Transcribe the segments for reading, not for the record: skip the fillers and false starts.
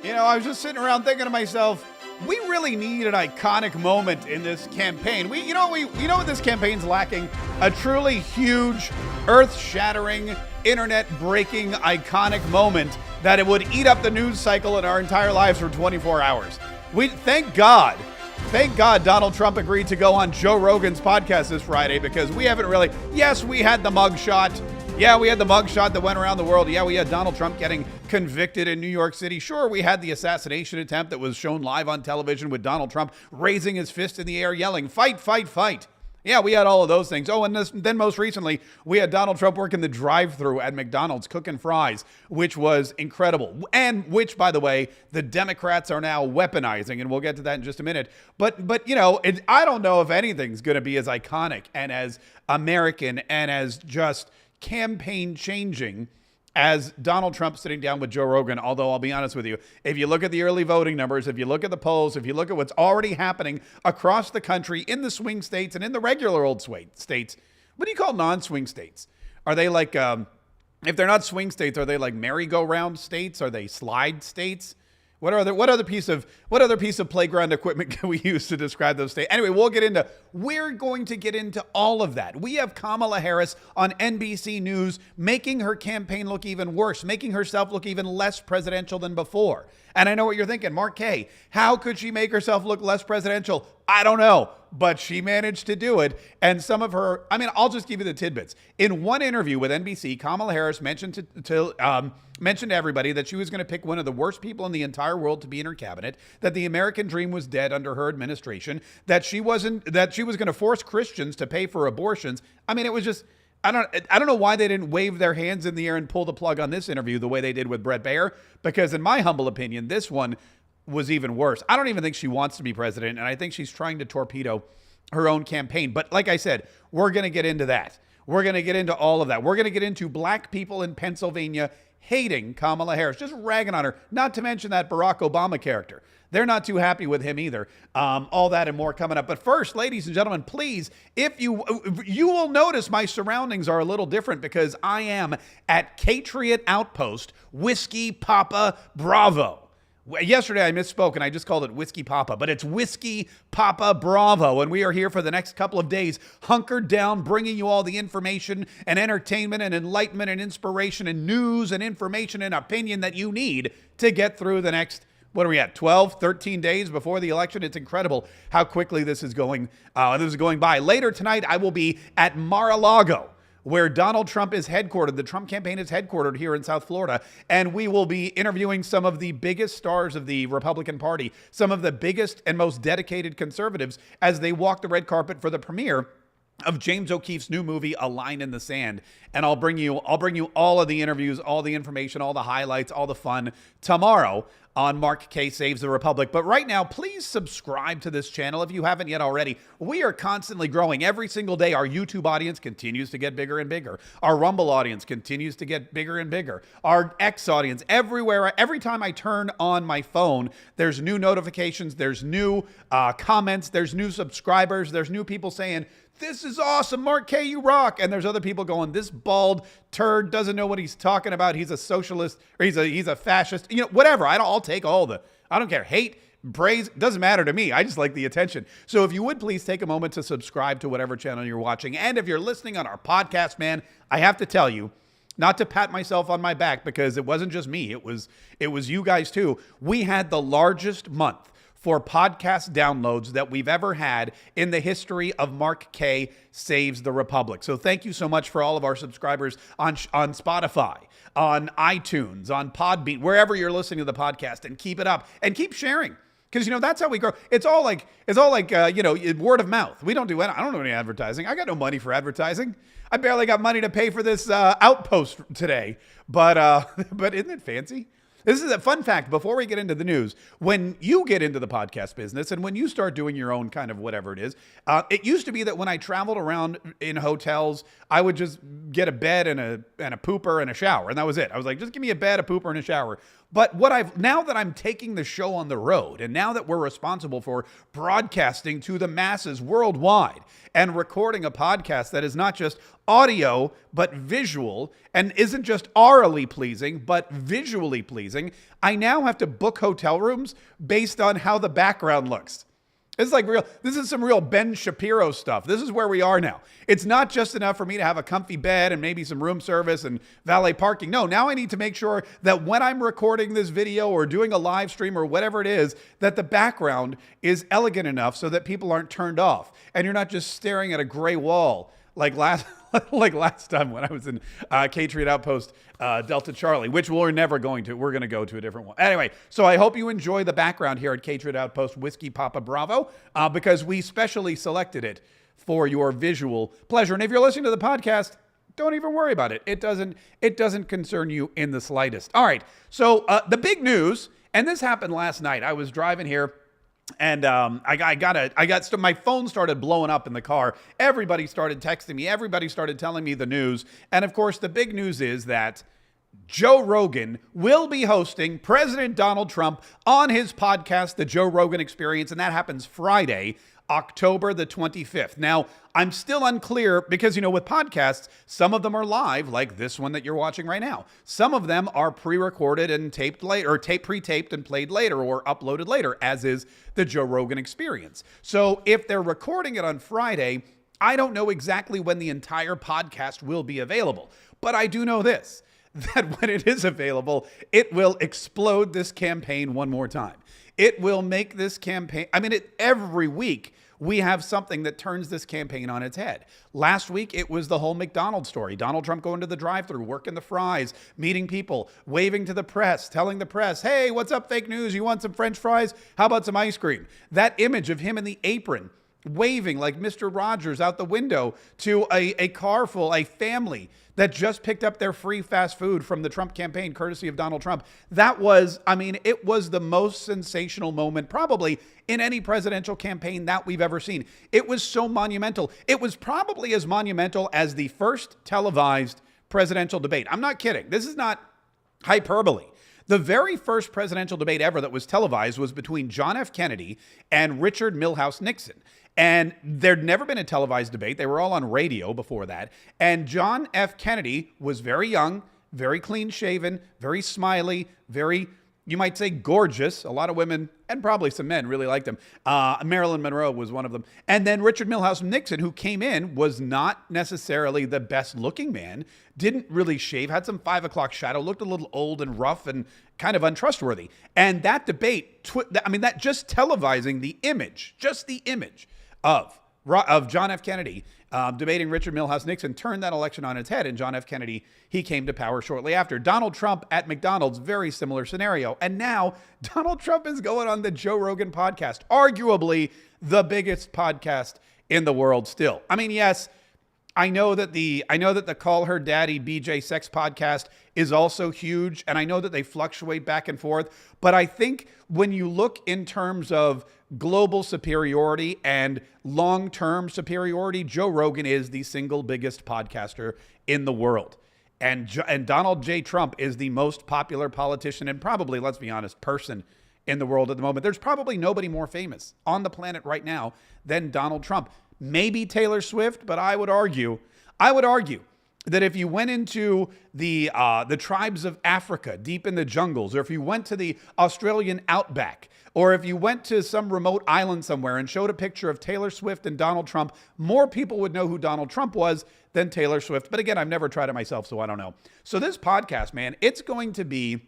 You know, I was just sitting around thinking to myself, we really need an iconic moment in this campaign. You know what this campaign's lacking? A truly huge, earth-shattering, internet-breaking, iconic moment that it would eat up the news cycle in our entire lives for 24 hours. Thank God Donald Trump agreed to go on Joe Rogan's podcast this Friday, because we haven't really, yes, we had the mugshot. Yeah, we had the mugshot that went around the world. Yeah, we had Donald Trump getting convicted in New York City. Sure, we had the assassination attempt that was shown live on television with Donald Trump raising his fist in the air, yelling, "Fight, fight, fight." Yeah, we had all of those things. Oh, and then most recently, we had Donald Trump working the drive-thru at McDonald's, cooking fries, which was incredible. And which, by the way, the Democrats are now weaponizing, and we'll get to that in just a minute. But you know, I don't know if anything's going to be as iconic and as American and as just campaign changing as Donald Trump sitting down with Joe Rogan. Although I'll be honest with you, if you look at the early voting numbers, if you look at the polls, if you look at what's already happening across the country in the swing states and in the regular old states, what do you call non-swing states? Are they like, if they're not swing states, are they like merry-go-round states? Are they slide states? What other piece of playground equipment can we use to describe those states? Anyway, we're going to get into all of that. We have Kamala Harris on NBC News making her campaign look even worse, making herself look even less presidential than before. And I know what you're thinking, Mark Kaye, how could she make herself look less presidential? I don't know, but she managed to do it. And some of her, I'll just give you the tidbits. In one interview with NBC, Kamala Harris mentioned mentioned to everybody that she was going to pick one of the worst people in the entire world to be in her cabinet, that the American dream was dead under her administration, that she was going to force Christians to pay for abortions. It was just, I don't know why they didn't wave their hands in the air and pull the plug on this interview the way they did with Bret Baier, because in my humble opinion, this one was even worse. I don't even think she wants to be president, and I think she's trying to torpedo her own campaign. But like I said, we're going to get into that. We're going to get into all of that. We're going to get into black people in Pennsylvania hating Kamala Harris, just ragging on her, not to mention that Barack Obama character. They're not too happy with him either. All that and more coming up. But first, ladies and gentlemen, please, if you will notice my surroundings are a little different, because I am at Patriot Outpost, Whiskey Papa Bravo. Yesterday I misspoke and I just called it Whiskey Papa, but it's Whiskey Papa Bravo. And we are here for the next couple of days, hunkered down, bringing you all the information and entertainment and enlightenment and inspiration and news and information and opinion that you need to get through the next, what are we at, 12, 13 days before the election? It's incredible how quickly this is going by. Later tonight, I will be at Mar-a-Lago, where Donald Trump is headquartered. The Trump campaign is headquartered here in South Florida. And we will be interviewing some of the biggest stars of the Republican Party, some of the biggest and most dedicated conservatives, as they walk the red carpet for the premiere of James O'Keefe's new movie, A Line in the Sand. And I'll bring you all of the interviews, all the information, all the highlights, all the fun tomorrow on Mark Kaye Saves the Republic. But right now, please subscribe to this channel if you haven't yet already. We are constantly growing every single day. Our YouTube audience continues to get bigger and bigger. Our Rumble audience continues to get bigger and bigger. Our X audience, everywhere, every time I turn on my phone, there's new notifications, there's new comments, there's new subscribers, there's new people saying, "This is awesome, Mark Kaye, you rock." And there's other people going, "This bald turd doesn't know what he's talking about. He's a socialist, or he's a fascist." Whatever. I'll take I don't care. Hate, praise, doesn't matter to me. I just like the attention. So if you would please take a moment to subscribe to whatever channel you're watching. And if you're listening on our podcast, man, I have to tell you, not to pat myself on my back, because it wasn't just me. It was you guys too. We had the largest month for podcast downloads that we've ever had in the history of Mark Kaye Saves the Republic. So thank you so much for all of our subscribers on Spotify, on iTunes, on Podbean, wherever you're listening to the podcast, and keep it up and keep sharing. Because, that's how we grow. It's all like word of mouth. I don't do any advertising. I got no money for advertising. I barely got money to pay for this outpost today. But isn't it fancy? This is a fun fact before we get into the news. When you get into the podcast business and when you start doing your own kind of whatever it is, it used to be that when I traveled around in hotels, I would just get a bed and a pooper and a shower. And that was it. I was like, just give me a bed, a pooper, and a shower. But now that I'm taking the show on the road, and now that we're responsible for broadcasting to the masses worldwide and recording a podcast that is not just audio, but visual, and isn't just aurally pleasing, but visually pleasing, I now have to book hotel rooms based on how the background looks. This is some real Ben Shapiro stuff. This is where we are now. It's not just enough for me to have a comfy bed and maybe some room service and valet parking. No, now I need to make sure that when I'm recording this video or doing a live stream or whatever it is, that the background is elegant enough so that people aren't turned off. And you're not just staring at a gray wall like last time when I was in Patriot Outpost, Delta Charlie, which we're never going to. We're going to go to a different one. Anyway, so I hope you enjoy the background here at Patriot Outpost Whiskey Papa Bravo, because we specially selected it for your visual pleasure. And if you're listening to the podcast, don't even worry about it. It doesn't concern you in the slightest. All right, so the big news, and this happened last night. I was driving here. And my phone started blowing up in the car. Everybody started texting me. Everybody started telling me the news. And of course, the big news is that Joe Rogan will be hosting President Donald Trump on his podcast, The Joe Rogan Experience. And that happens Friday, October the 25th. Now, I'm still unclear because, with podcasts, some of them are live, like this one that you're watching right now. Some of them are pre-recorded and taped later, or pre-taped and played later, or uploaded later, as is the Joe Rogan Experience. So if they're recording it on Friday, I don't know exactly when the entire podcast will be available. But I do know this, that when it is available, it will explode this campaign one more time. It will make this campaign, every week, we have something that turns this campaign on its head. Last week, it was the whole McDonald's story. Donald Trump going to the drive-thru, working the fries, meeting people, waving to the press, telling the press, hey, what's up, fake news? You want some French fries? How about some ice cream? That image of him in the apron, waving like Mr. Rogers out the window to a car full, a family that just picked up their free fast food from the Trump campaign, courtesy of Donald Trump. That was, it was the most sensational moment probably in any presidential campaign that we've ever seen. It was so monumental. It was probably as monumental as the first televised presidential debate. I'm not kidding. This is not hyperbole. The very first presidential debate ever that was televised was between John F. Kennedy and Richard Milhous Nixon. And there'd never been a televised debate. They were all on radio before that. And John F. Kennedy was very young, very clean shaven, very smiley, very, you might say, gorgeous. A lot of women and probably some men really liked him. Marilyn Monroe was one of them. And then Richard Milhous Nixon, who came in, was not necessarily the best looking man, didn't really shave, had some 5 o'clock shadow, looked a little old and rough and kind of untrustworthy. And that debate, that just televising the image, just the image of John F. Kennedy debating Richard Milhous Nixon turned that election on its head. And John F. Kennedy, he came to power shortly after. Donald Trump at McDonald's, very similar scenario. And now Donald Trump is going on the Joe Rogan podcast, arguably the biggest podcast in the world still. Yes, I know that the Call Her Daddy BJ Sex podcast is also huge, and I know that they fluctuate back and forth, but I think when you look in terms of global superiority and long-term superiority, Joe Rogan is the single biggest podcaster in the world. And Donald J. Trump is the most popular politician and probably, let's be honest, person in the world at the moment. There's probably nobody more famous on the planet right now than Donald Trump. Maybe Taylor Swift, but I would argue that if you went into the tribes of Africa, deep in the jungles, or if you went to the Australian outback, or if you went to some remote island somewhere and showed a picture of Taylor Swift and Donald Trump, more people would know who Donald Trump was than Taylor Swift. But again, I've never tried it myself, so I don't know. So this podcast, man, it's going to be,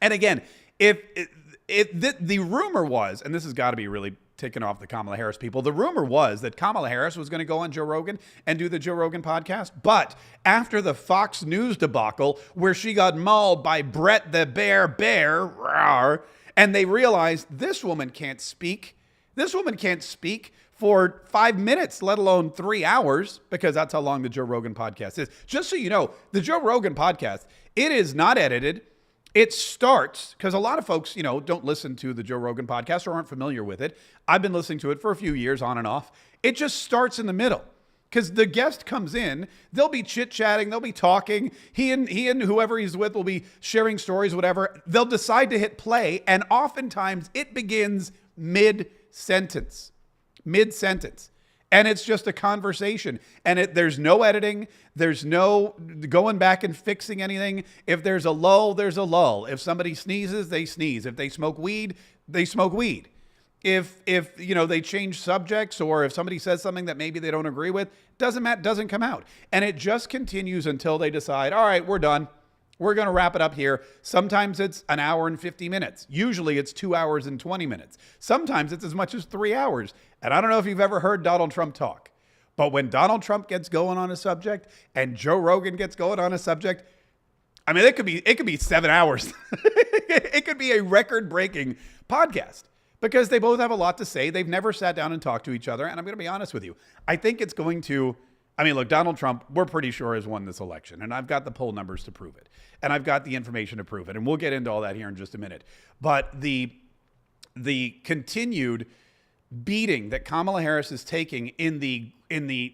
and again, the rumor was, and this has got to be really ticking off the Kamala Harris people. The rumor was that Kamala Harris was going to go on Joe Rogan and do the Joe Rogan podcast. But after the Fox News debacle, where she got mauled by Brett the Bear, and they realized this woman can't speak. This woman can't speak for 5 minutes, let alone 3 hours, because that's how long the Joe Rogan podcast is. Just so you know, the Joe Rogan podcast, it is not edited. It starts, because a lot of folks, don't listen to the Joe Rogan podcast or aren't familiar with it. I've been listening to it for a few years on and off. It just starts in the middle. Because the guest comes in, they'll be chit-chatting, they'll be talking. He and whoever he's with will be sharing stories, whatever. They'll decide to hit play, and oftentimes it begins mid-sentence. And it's just a conversation. And there's no editing. There's no going back and fixing anything. If there's a lull, there's a lull. If somebody sneezes, they sneeze. If they smoke weed, they smoke weed. If they change subjects, or if somebody says something that maybe they don't agree with, doesn't come out. And it just continues until they decide, all right, we're done. We're going to wrap it up here. Sometimes it's an hour and 50 minutes. Usually it's 2 hours and 20 minutes. Sometimes it's as much as 3 hours. And I don't know if you've ever heard Donald Trump talk, but when Donald Trump gets going on a subject and Joe Rogan gets going on a subject, I mean, it could be 7 hours. It could be a record-breaking podcast because they both have a lot to say. They've never sat down and talked to each other. And I'm going to be honest with you. I think it's going to, look, Donald Trump, we're pretty sure has won this election. And I've got the poll numbers to prove it. And I've got the information to prove it. And we'll get into all that here in just a minute. But the continued beating that Kamala Harris is taking in the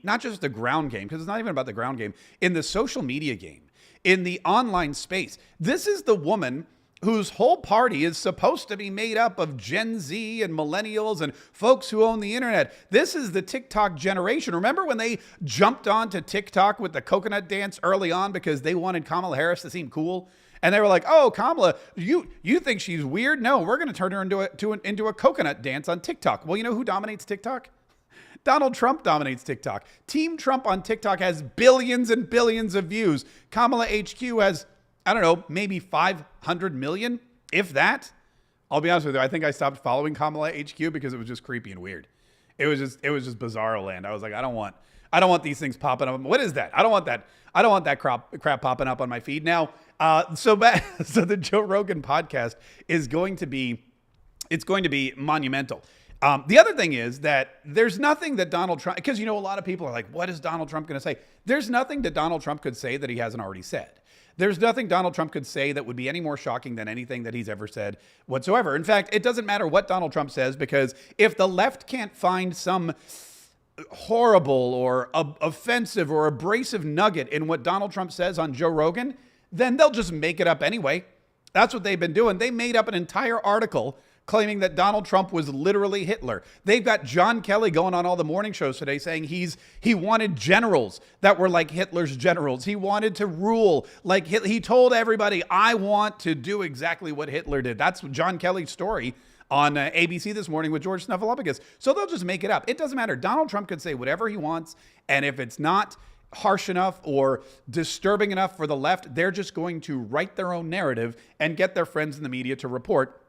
not just the ground game, because it's not even about the ground game, in the social media game, in the online space. This is the woman whose whole party is supposed to be made up of Gen Z and millennials and folks who own the internet. This is the TikTok generation. Remember when they jumped onto TikTok with the coconut dance early on because they wanted Kamala Harris to seem cool? And they were like, oh, Kamala, you think she's weird? No, we're going to turn her into a coconut dance on TikTok. Well, you know who dominates TikTok? Donald Trump dominates TikTok. Team Trump on TikTok has billions and billions of views. Kamala HQ has, I don't know, maybe 500 million, if that. I'll be honest with you. I think I stopped following Kamala HQ because it was just creepy and weird. It was just bizarro land. I was like, I don't want these things popping up. What is that? I don't want that. I don't want that crap popping up on my feed. Now, so the Joe Rogan podcast is going to be monumental. The other thing is that there's nothing that Donald Trump, because a lot of people are like, what is Donald Trump going to say? There's nothing that Donald Trump could say that he hasn't already said. There's nothing Donald Trump could say that would be any more shocking than anything that he's ever said whatsoever. In fact, it doesn't matter what Donald Trump says, because if the left can't find some horrible or offensive or abrasive nugget in what Donald Trump says on Joe Rogan, then they'll just make it up anyway. That's what they've been doing. They made up an entire article claiming that Donald Trump was literally Hitler. They've got John Kelly going on all the morning shows today saying he wanted generals that were like Hitler's generals. He wanted to rule like Hitler. He told everybody, I want to do exactly what Hitler did. That's John Kelly's story on ABC this morning with George Snuffleupagus. So they'll just make it up. It doesn't matter. Donald Trump could say whatever he wants, and if it's not harsh enough or disturbing enough for the left, they're just going to write their own narrative and get their friends in the media to report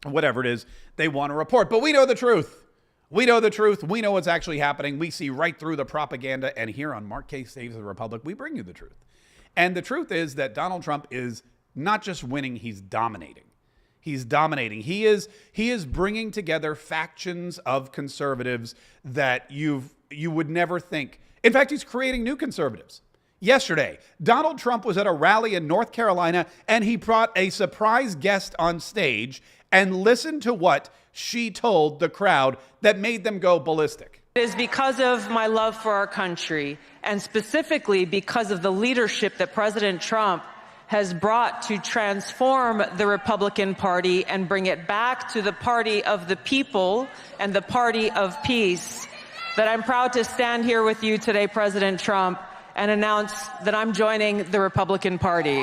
whatever it is they want to report. But we know the truth. We know the truth. We know what's actually happening. We see right through the propaganda. And here on Mark Kaye Saves the Republic, we bring you the truth. And the truth is that Donald Trump is not just winning, he's dominating. He's dominating. He is bringing together factions of conservatives that you would never think. In fact, he's creating new conservatives. Yesterday, Donald Trump was at a rally in North Carolina, and he brought a surprise guest on stage, and listen to what she told the crowd that made them go ballistic. It is because of my love for our country, and specifically because of the leadership that President Trump has brought to transform the Republican Party and bring it back to the party of the people and the party of peace, that I'm proud to stand here with you today, President Trump, and announce that I'm joining the Republican Party.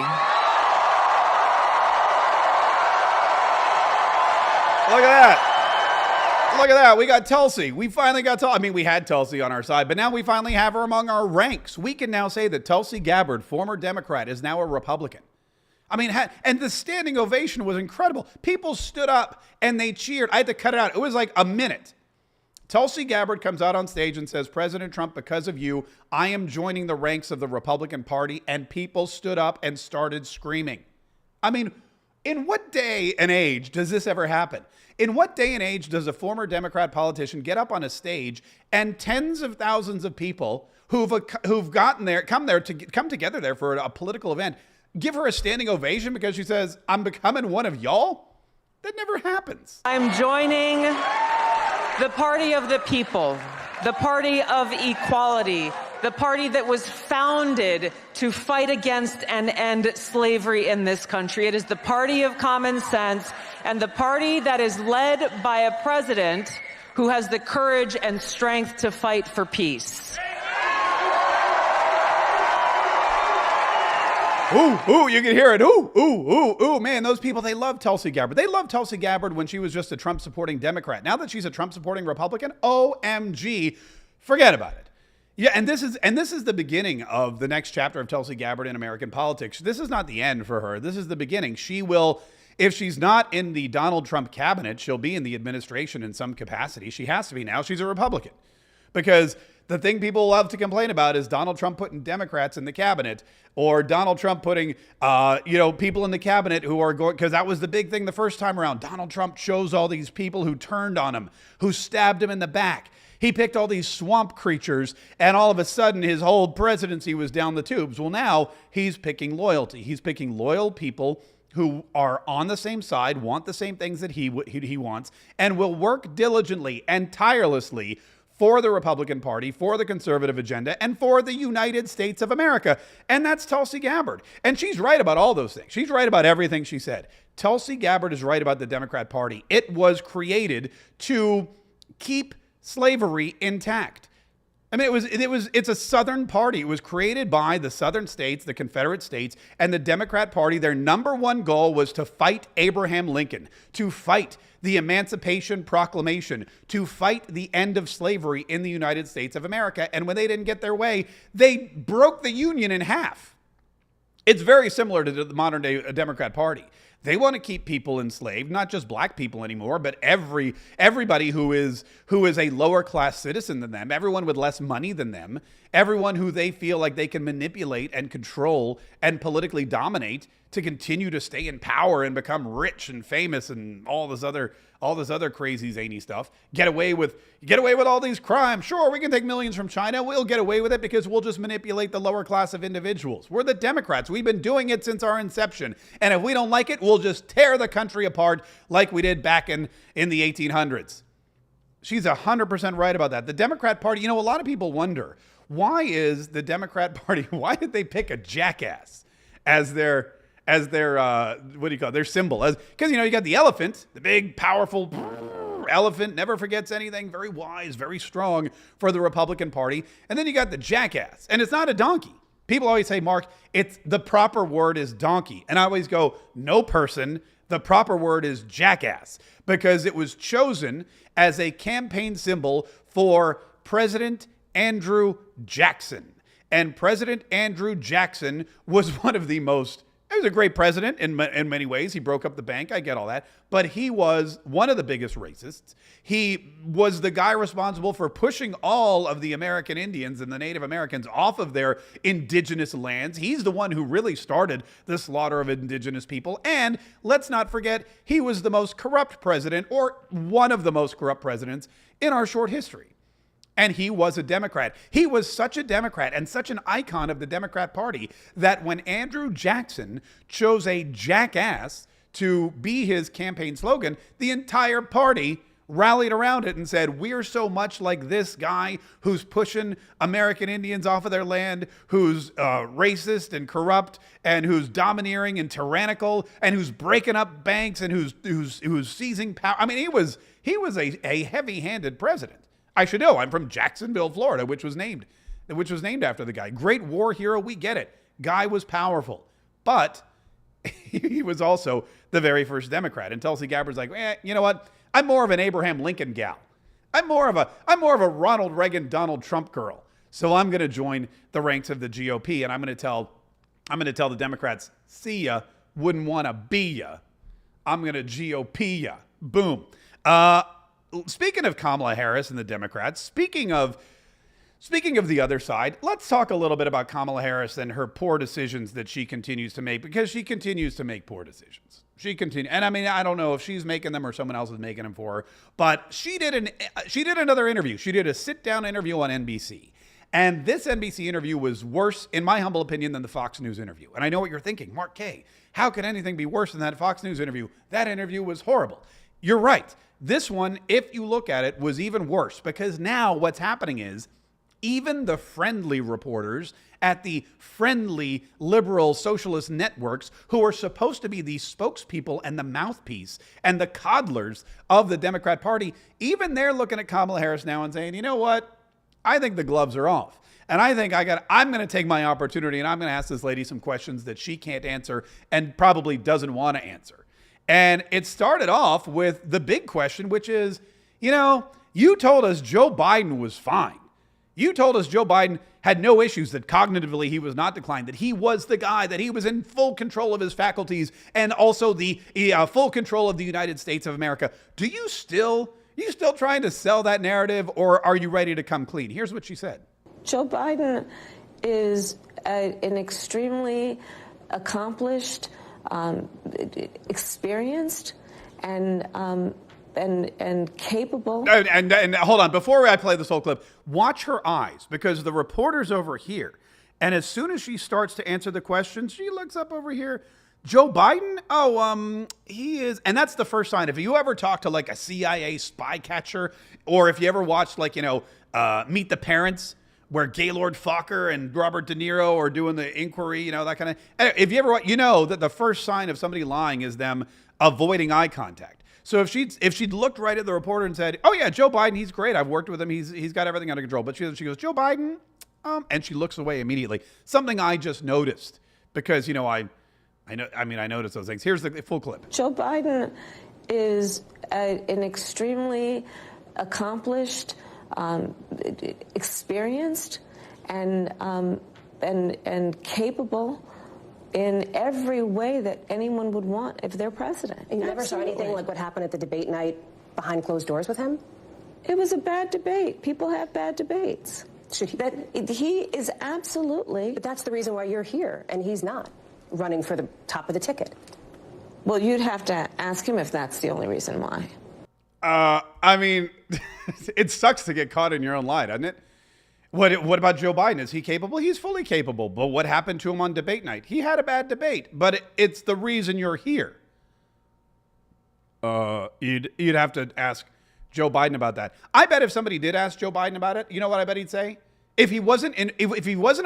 Look at that. Look at that. We got Tulsi. We finally got Tulsi. I mean, we had Tulsi on our side, but now we finally have her among our ranks. We can now say that Tulsi Gabbard, former Democrat, is now a Republican. I mean, and the standing ovation was incredible. People stood up and they cheered. I had to cut it out. It was like a minute. Tulsi Gabbard comes out on stage and says, President Trump, because of you, I am joining the ranks of the Republican Party. And people stood up and started screaming. I mean, in what day and age does this ever happen? In what day and age does a former Democrat politician get up on a stage and tens of thousands of people who've come together there for a political event give her a standing ovation because she says, I'm becoming one of y'all? That never happens. I'm joining the party of the people, the party of equality, the party that was founded to fight against and end slavery in this country. It is the party of common sense, and the party that is led by a president who has the courage and strength to fight for peace. Ooh, you can hear it. Ooh, man, those people, they love Tulsi Gabbard. They loved Tulsi Gabbard when she was just a Trump-supporting Democrat. Now that she's a Trump-supporting Republican, OMG, forget about it. Yeah, and this is the beginning of the next chapter of Tulsi Gabbard in American politics. This is not the end for her. This is the beginning. She will, if she's not in the Donald Trump cabinet, she'll be in the administration in some capacity. She has to be now. She's a Republican. Because the thing people love to complain about is Donald Trump putting Democrats in the cabinet, or Donald Trump putting, people in the cabinet who are going, because that was the big thing the first time around. Donald Trump chose all these people who turned on him, who stabbed him in the back. He picked all these swamp creatures, and all of a sudden his whole presidency was down the tubes. Well, now he's picking loyalty. He's picking loyal people who are on the same side, want the same things that he wants, and will work diligently and tirelessly for the Republican Party, for the conservative agenda, and for the United States of America. And that's Tulsi Gabbard. And she's right about all those things. She's right about everything she said. Tulsi Gabbard is right about the Democrat Party. It was created to keep slavery intact. I mean, it's a Southern party. It was created by the Southern states, the Confederate states, and the Democrat Party. Their number one goal was to fight Abraham Lincoln, to fight the Emancipation Proclamation, to fight the end of slavery in the United States of America. And when they didn't get their way, they broke the Union in half. It's very similar to the modern day Democrat Party. They want to keep people enslaved, not just black people anymore, but everybody who is a lower class citizen than them, everyone with less money than them, everyone who they feel like they can manipulate and control and politically dominate to continue to stay in power and become rich and famous and all this other crazy zany stuff. Get away with all these crimes. Sure, we can take millions from China. We'll get away with it because we'll just manipulate the lower class of individuals. We're the Democrats. We've been doing it since our inception. And if we don't like it, we'll just tear the country apart like we did back in the 1800s. She's 100% right about that. The Democrat Party, a lot of people wonder, why is the Democrat Party, why did they pick a jackass as their their symbol? Because, you got the elephant, the big, powerful elephant, never forgets anything, very wise, very strong for the Republican Party. And then you got the jackass, and it's not a donkey. People always say, Mark, the proper word is donkey. And I always go, no, person, the proper word is jackass, because it was chosen as a campaign symbol for President Andrew Jackson. And President Andrew Jackson was he was a great president in many ways. He broke up the bank. I get all that. But he was one of the biggest racists. He was the guy responsible for pushing all of the American Indians and the Native Americans off of their indigenous lands. He's the one who really started the slaughter of indigenous people. And let's not forget, he was the most corrupt president, or one of the most corrupt presidents in our short history. And he was a Democrat. He was such a Democrat and such an icon of the Democrat Party that when Andrew Jackson chose a jackass to be his campaign slogan, the entire party rallied around it and said, we're so much like this guy who's pushing American Indians off of their land, who's racist and corrupt, and who's domineering and tyrannical, and who's breaking up banks, and who's seizing power. I mean, he was a heavy-handed president. I should know. I'm from Jacksonville, Florida, which was named after the guy. Great war hero. We get it. Guy was powerful, but he was also the very first Democrat. And Tulsi Gabbard's like, you know what? I'm more of an Abraham Lincoln gal. I'm more of a Ronald Reagan, Donald Trump girl. So I'm going to join the ranks of the GOP, and I'm going to tell the Democrats, see ya, wouldn't want to be ya. I'm going to GOP ya. Boom. Speaking of Kamala Harris and the Democrats, speaking of the other side, let's talk a little bit about Kamala Harris and her poor decisions that she continues to make, because she continues to make poor decisions. And I mean, I don't know if she's making them or someone else is making them for her, but she did another interview. She did a sit-down interview on NBC. And this NBC interview was worse, in my humble opinion, than the Fox News interview. And I know what you're thinking, Mark Kaye, how could anything be worse than that Fox News interview? That interview was horrible. You're right. This one, if you look at it, was even worse, because now what's happening is Even the friendly reporters at the friendly liberal socialist networks who are supposed to be the spokespeople and the mouthpiece and the coddlers of the Democrat Party, even they're looking at Kamala Harris now and saying, you know what? I think the gloves are off. And I think I'm going to take my opportunity and I'm going to ask this lady some questions that she can't answer and probably doesn't want to answer. And it started off with the big question, which is, you told us Joe Biden was fine. You told us Joe Biden had no issues, that cognitively he was not declined, that he was the guy, that he was in full control of his faculties and also the full control of the United States of America. You still trying to sell that narrative, or are you ready to come clean? Here's what she said. Joe Biden is an extremely accomplished, experienced, and capable. And hold on, before I play this whole clip, watch her eyes, because the reporter's over here. And as soon as she starts to answer the questions, she looks up over here. Joe Biden? He is. And that's the first sign. If you ever talk to like a CIA spy catcher, or if you ever watched Meet the Parents, where Gaylord Fokker and Robert De Niro are doing the inquiry, that kind of, if you ever, that the first sign of somebody lying is them avoiding eye contact. So if she'd looked right at the reporter and said, oh yeah, Joe Biden, he's great. I've worked with him. He's got everything under control. But she goes, Joe Biden? And she looks away immediately. Something I just noticed, because, I noticed those things. Here's the full clip. Joe Biden is an extremely accomplished, experienced, and capable in every way that anyone would want if they're president. And you never saw anything like what happened at the debate night behind closed doors with him? It was a bad debate. People have bad debates. He is absolutely. But that's the reason why you're here, and he's not running for the top of the ticket. Well, you'd have to ask him if that's the only reason why. It sucks to get caught in your own lie, doesn't it? What about Joe Biden? Is he capable? He's fully capable. But what happened to him on debate night? He had a bad debate, but it's the reason you're here. You'd have to ask Joe Biden about that. I bet if somebody did ask Joe Biden about it, you know what I bet he'd say? If he wasn't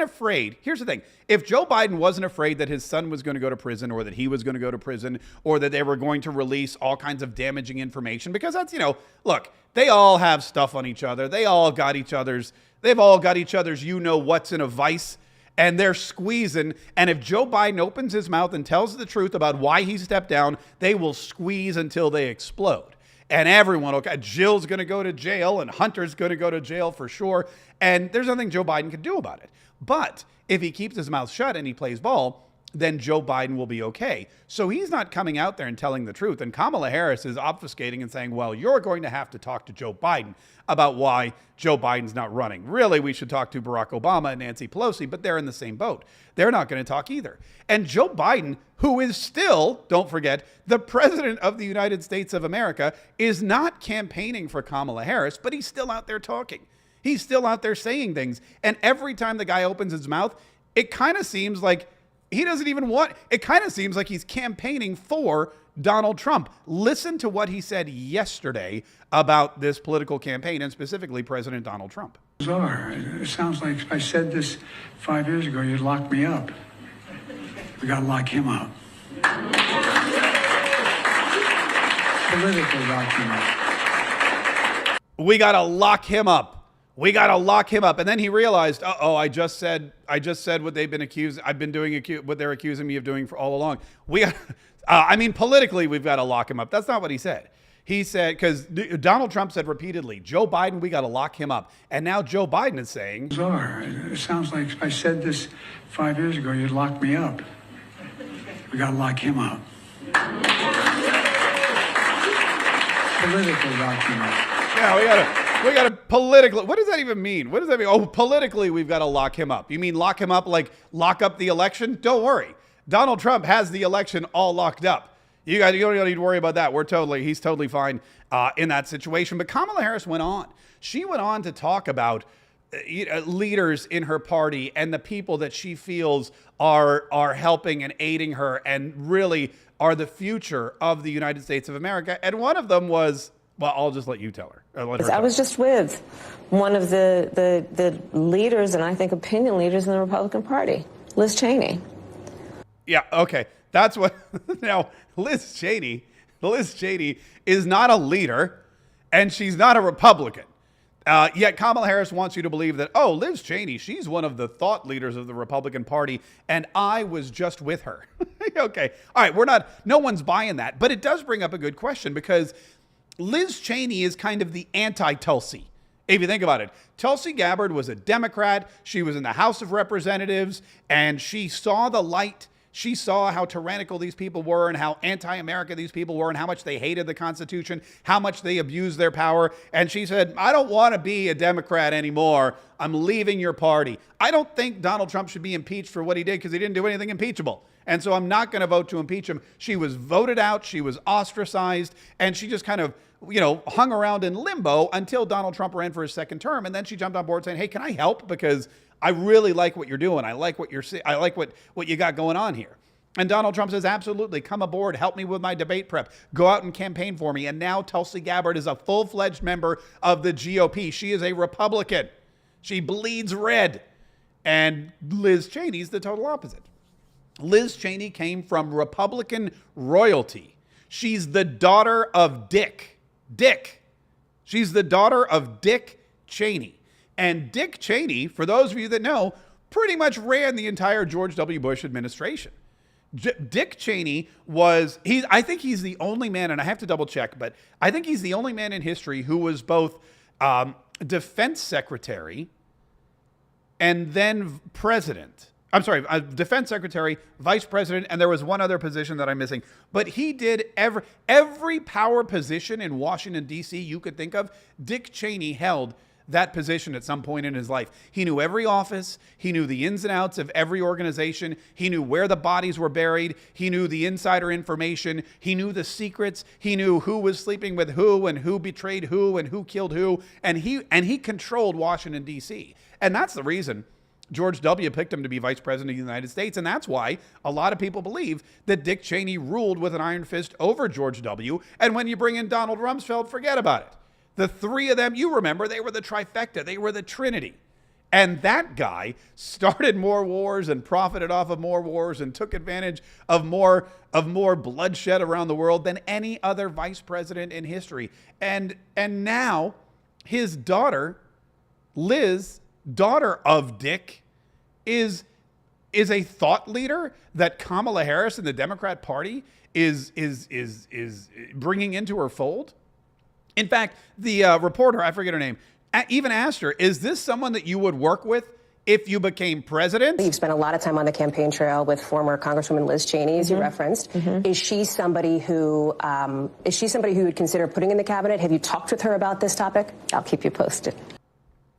afraid, here's the thing. If Joe Biden wasn't afraid that his son was going to go to prison, or that he was going to go to prison, or that they were going to release all kinds of damaging information, because that's, look, they all have stuff on each other. They've all got each other's, what's in a vice, and they're squeezing. And if Joe Biden opens his mouth and tells the truth about why he stepped down, they will squeeze until they explode. And everyone, Jill's going to go to jail, and Hunter's going to go to jail for sure. And there's nothing Joe Biden can do about it. But if he keeps his mouth shut and he plays ball, then Joe Biden will be okay. So he's not coming out there and telling the truth. And Kamala Harris is obfuscating and saying, well, you're going to have to talk to Joe Biden about why Joe Biden's not running. Really, we should talk to Barack Obama and Nancy Pelosi, but they're in the same boat. They're not going to talk either. And Joe Biden, who is still, don't forget, the president of the United States of America, is not campaigning for Kamala Harris, but he's still out there talking. He's still out there saying things. And every time the guy opens his mouth, it kind of seems like he doesn't even want, it kind of seems like he's campaigning for Donald Trump. Listen to what he said yesterday about this political campaign, and specifically President Donald Trump. Bizarre. It sounds like if I said this 5 years ago, you'd lock me up. We got to lock him up. Politically lock him up. We got to lock him up. We got to lock him up. And then he realized, I just said what they've been accused. I've been doing what they're accusing me of doing for all along. Politically, we've got to lock him up. That's not what he said. He said, because Donald Trump said repeatedly, Joe Biden, we got to lock him up. And now Joe Biden is saying, bizarre. It sounds like if I said this 5 years ago, you'd lock me up. We got to lock him up. Politically lock him up. Yeah, we got to politically. What does that even mean? What does that mean? Oh, politically, we've got to lock him up. You mean lock him up like lock up the election? Don't worry. Donald Trump has the election all locked up. You don't need to worry about that. He's totally fine in that situation. But Kamala Harris went on. She went on to talk about leaders in her party and the people that she feels are helping and aiding her and really are the future of the United States of America. And one of them was Well, I'll just let you tell her. Let her I tell was her. just with one of the leaders, and I think opinion leaders in the Republican Party, Liz Cheney. Yeah, okay. That's what. Now, Liz Cheney is not a leader, and she's not a Republican. Yet Kamala Harris wants you to believe that, oh, Liz Cheney, she's one of the thought leaders of the Republican Party, and I was just with her. Okay. All right. No one's buying that. But it does bring up a good question, because Liz Cheney is kind of the anti-Tulsi. If you think about it, Tulsi Gabbard was a Democrat. She was in the House of Representatives, and she saw the light. She saw how tyrannical these people were and how anti-America these people were and how much they hated the Constitution, how much they abused their power. And she said, I don't want to be a Democrat anymore. I'm leaving your party. I don't think Donald Trump should be impeached for what he did, because he didn't do anything impeachable. And so I'm not going to vote to impeach him. She was voted out. She was ostracized. And she just kind of, hung around in limbo until Donald Trump ran for his second term. And then she jumped on board saying, hey, can I help? Because I really like what you're doing. I like what I like what you got going on here. And Donald Trump says, absolutely, come aboard, help me with my debate prep, go out and campaign for me. And now Tulsi Gabbard is a full-fledged member of the GOP. She is a Republican. She bleeds red. And Liz Cheney's the total opposite. Liz Cheney came from Republican royalty. She's the daughter of Dick. She's the daughter of Dick Cheney. And Dick Cheney, for those of you that know, pretty much ran the entire George W. Bush administration. Dick Cheney I think he's the only man, and I have to double check, but I think he's the only man in history who was both defense secretary and then president. I'm sorry, defense secretary, vice president, and there was one other position that I'm missing. But he did every power position in Washington, D.C. you could think of. Dick Cheney held that position at some point in his life. He knew every office. He knew the ins and outs of every organization. He knew where the bodies were buried. He knew the insider information. He knew the secrets. He knew who was sleeping with who and who betrayed who and who killed who. And he controlled Washington, D.C. And that's the reason George W. picked him to be vice president of the United States. And that's why a lot of people believe that Dick Cheney ruled with an iron fist over George W. And when you bring in Donald Rumsfeld, forget about it. The three of them, you remember, they were the trifecta. They were the Trinity. And that guy started more wars and profited off of more wars and took advantage of more bloodshed around the world than any other vice president in history. And now his daughter, Liz, daughter of Dick, is a thought leader that Kamala Harris and the Democrat Party is bringing into her fold. In fact, the reporter, I forget her name, even asked her, is this someone that you would work with if you became president? You've spent a lot of time on the campaign trail with former Congresswoman Liz Cheney, as you referenced. Is she somebody who would consider putting in the cabinet? Have you talked with her about this topic? I'll keep you posted.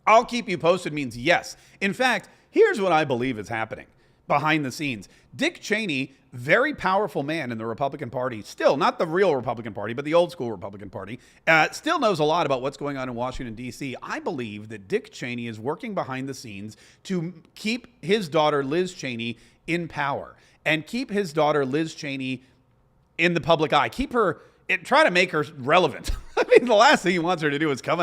I'll keep you posted means yes. In fact, here's what I believe is happening behind the scenes. Dick Cheney, very powerful man in the Republican Party, still not the real Republican Party, but the old school Republican Party, still knows a lot about what's going on in Washington, D.C. I believe that Dick Cheney is working behind the scenes to keep his daughter, Liz Cheney, in power and keep his daughter, Liz Cheney, in the public eye. Try to make her relevant. I mean, the last thing he wants her to do is come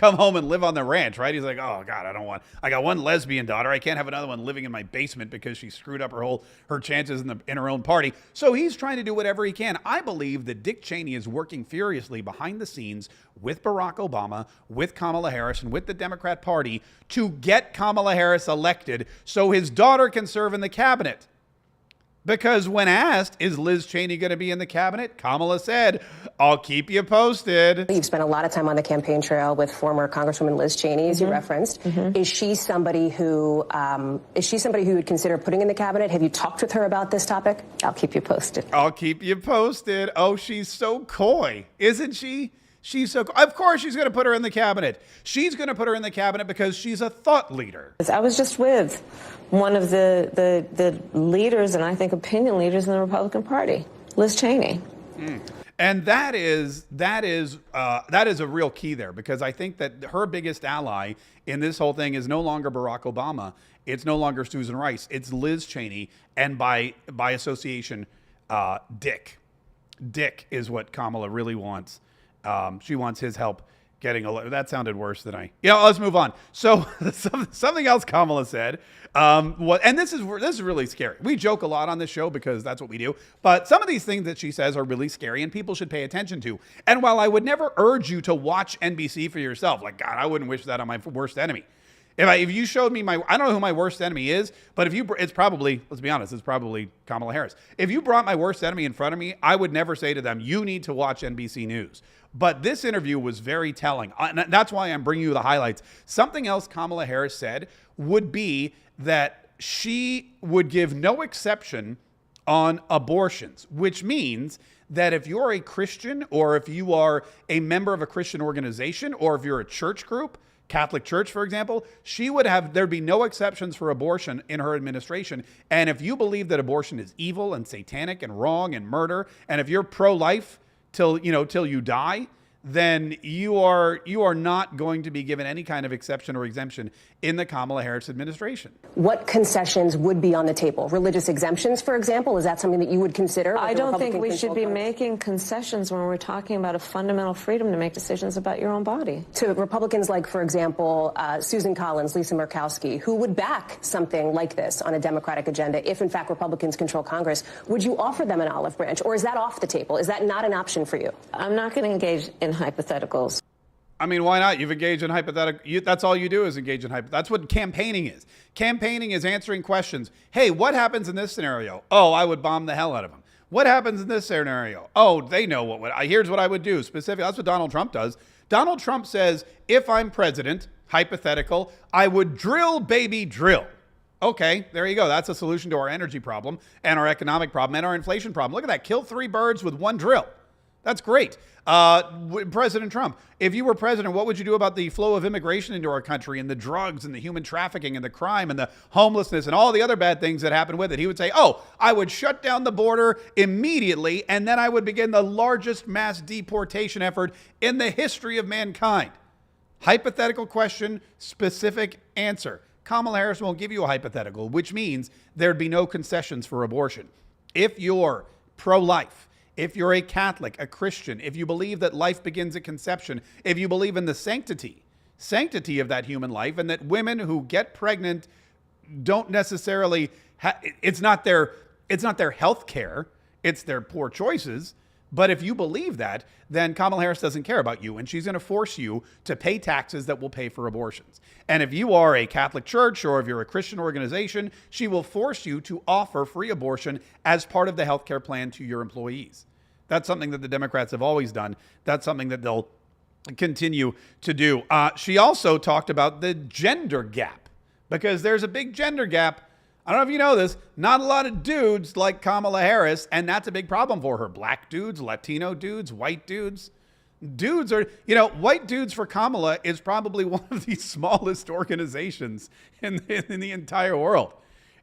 home and live on the ranch, right? He's like, oh God, I got one lesbian daughter. I can't have another one living in my basement because she screwed up her chances in her own party. So he's trying to do whatever he can. I believe that Dick Cheney is working furiously behind the scenes with Barack Obama, with Kamala Harris, and with the Democrat Party to get Kamala Harris elected so his daughter can serve in the cabinet. Because when asked, is Liz Cheney going to be in the cabinet? Kamala said, I'll keep you posted. You've spent a lot of time on the campaign trail with former Congresswoman Liz Cheney, as you referenced. Is she somebody who would consider putting in the cabinet? Have you talked with her about this topic? I'll keep you posted. I'll keep you posted. Oh, she's so coy, isn't she? She's so coy. Of course she's going to put her in the cabinet. She's going to put her in the cabinet because she's a thought leader. I was just with one of the leaders, and I think opinion leaders in the Republican Party, Liz Cheney. And that is a real key there, because I think that her biggest ally in this whole thing is no longer Barack Obama. It's no longer Susan Rice. It's Liz Cheney, and by association, Dick. Dick is what Kamala really wants. She wants his help getting that sounded worse than let's move on. So something else Kamala said, and this is really scary. We joke a lot on this show because that's what we do. But some of these things that she says are really scary and people should pay attention to. And while I would never urge you to watch NBC for yourself, like, God, I wouldn't wish that on my worst enemy. If you showed me I don't know who my worst enemy is, but it's probably, let's be honest, it's probably Kamala Harris. If you brought my worst enemy in front of me, I would never say to them, you need to watch NBC News. But this interview was very telling. And that's why I'm bringing you the highlights. Something else Kamala Harris said would be that she would give no exception on abortions, which means that if you're a Christian or if you are a member of a Christian organization or if you're a church group, Catholic Church, for example, there'd be no exceptions for abortion in her administration. And if you believe that abortion is evil and satanic and wrong and murder, and if you're pro-life till you die, then you are not going to be given any kind of exception or exemption in the Kamala Harris administration. What concessions would be on the table? Religious exemptions, for example? Is that something that you would consider? I don't think we should be making concessions when we're talking about a fundamental freedom to make decisions about your own body. To Republicans like, for example, Susan Collins, Lisa Murkowski, who would back something like this on a Democratic agenda if, in fact, Republicans control Congress, would you offer them an olive branch? Or is that off the table? Is that not an option for you? I'm not going to engage in hypotheticals. I mean, why not? You've engaged in hypothetical. That's all you do is engage in hypothetical. That's what campaigning is. Campaigning is answering questions. Hey, what happens in this scenario? Oh, I would bomb the hell out of them. What happens in this scenario? Oh, they know here's what I would do. Specific. That's what Donald Trump does. Donald Trump says, if I'm president, hypothetical, I would drill, baby, drill. Okay, there you go. That's a solution to our energy problem and our economic problem and our inflation problem. Look at that. Kill 3 birds with 1 drill. That's great. President Trump, if you were president, what would you do about the flow of immigration into our country and the drugs and the human trafficking and the crime and the homelessness and all the other bad things that happen with it? He would say, I would shut down the border immediately, and then I would begin the largest mass deportation effort in the history of mankind. Hypothetical question, specific answer. Kamala Harris won't give you a hypothetical, which means there'd be no concessions for abortion. If you're pro-life, if you're a Catholic, a Christian, if you believe that life begins at conception, if you believe in the sanctity of that human life, and that women who get pregnant don't necessarily, it's not their health care, it's their poor choices. But if you believe that, then Kamala Harris doesn't care about you, and she's going to force you to pay taxes that will pay for abortions. And if you are a Catholic church or if you're a Christian organization, she will force you to offer free abortion as part of the health care plan to your employees. That's something that the Democrats have always done. That's something that they'll continue to do. She also talked about the gender gap, because there's a big gender gap. I don't know if you know this, not a lot of dudes like Kamala Harris, and that's a big problem for her. Black dudes, Latino dudes, white dudes. Dudes are, white dudes for Kamala is probably one of the smallest organizations in the entire world.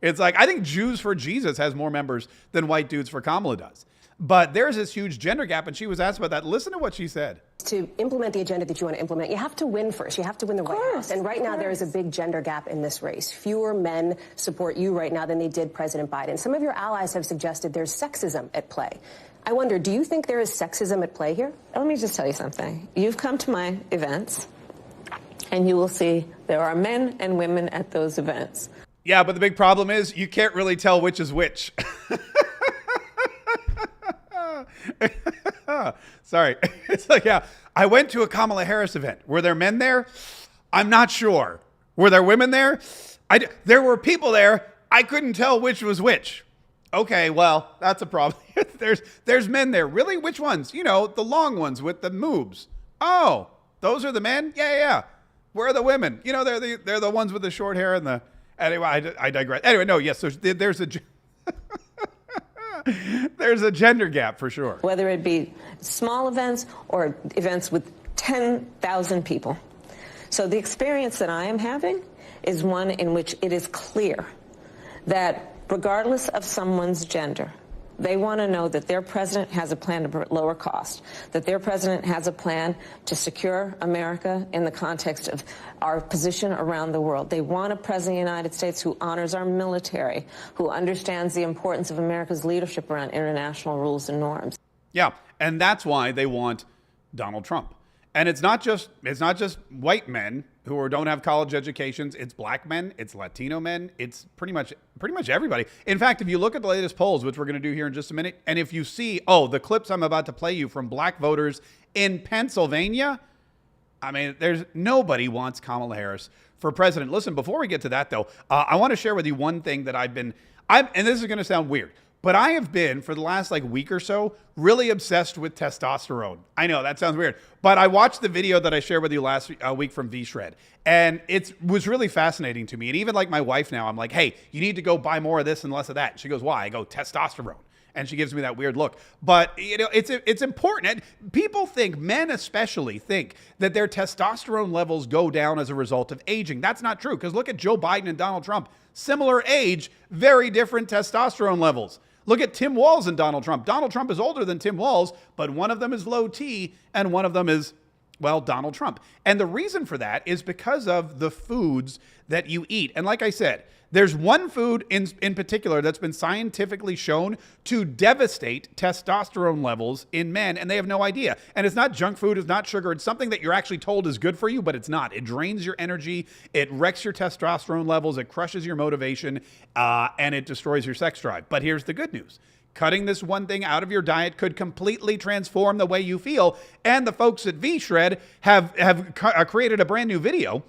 It's like, I think Jews for Jesus has more members than white dudes for Kamala does. But there's this huge gender gap, and she was asked about that. Listen to what she said. To implement the agenda that you want to implement, you have to win first. You have to win the White House. And right now, there is a big gender gap in this race. Fewer men support you right now than they did President Biden. Some of your allies have suggested there's sexism at play. I wonder, do you think there is sexism at play here? Let me just tell you something. You've come to my events, and you will see there are men and women at those events. Yeah, but the big problem is you can't really tell which is which. Sorry. It's like, I went to a Kamala Harris event. Were there men there? I'm not sure. Were there women there? There were people there. I couldn't tell which was which. Okay, well, that's a problem. There's men there. Really? Which ones? The long ones with the moobs. Oh, those are the men? Yeah. Where are the women? They're the ones with the short hair and the... Anyway, I digress. Anyway, no, yes, there's a... There's a gender gap for sure. Whether it be small events or events with 10,000 people. So the experience that I am having is one in which it is clear that regardless of someone's gender, they want to know that their president has a plan to lower cost, that their president has a plan to secure America in the context of our position around the world. They want a president of the United States who honors our military, who understands the importance of America's leadership around international rules and norms. Yeah, and that's why they want Donald Trump. And it's not just white men who don't have college educations. It's black men, it's Latino men, it's pretty much everybody. In fact, if you look at the latest polls, which we're going to do here in just a minute, and if you see, the clips I'm about to play you from black voters in Pennsylvania, I mean, there's nobody wants Kamala Harris for president. Listen, before we get to that though, I want to share with you one thing that and this is going to sound weird, but I have been, for the last week or so, really obsessed with testosterone. I know that sounds weird, but I watched the video that I shared with you last week from V-Shred, and it was really fascinating to me. And even my wife now, I'm like, hey, you need to go buy more of this and less of that. She goes, why? I go, testosterone. And she gives me that weird look. But, it's important. And people think, men especially, think that their testosterone levels go down as a result of aging. That's not true, because look at Joe Biden and Donald Trump. Similar age, very different testosterone levels. Look at Tim Walz and Donald Trump. Donald Trump is older than Tim Walz, but one of them is low T and one of them is, Donald Trump. And the reason for that is because of the foods that you eat. And like I said, there's one food in particular that's been scientifically shown to devastate testosterone levels in men, and they have no idea. And it's not junk food, it's not sugar, it's something that you're actually told is good for you, but it's not. It drains your energy, it wrecks your testosterone levels, it crushes your motivation, and it destroys your sex drive. But here's the good news. Cutting this one thing out of your diet could completely transform the way you feel. And the folks at V-Shred have created a brand new video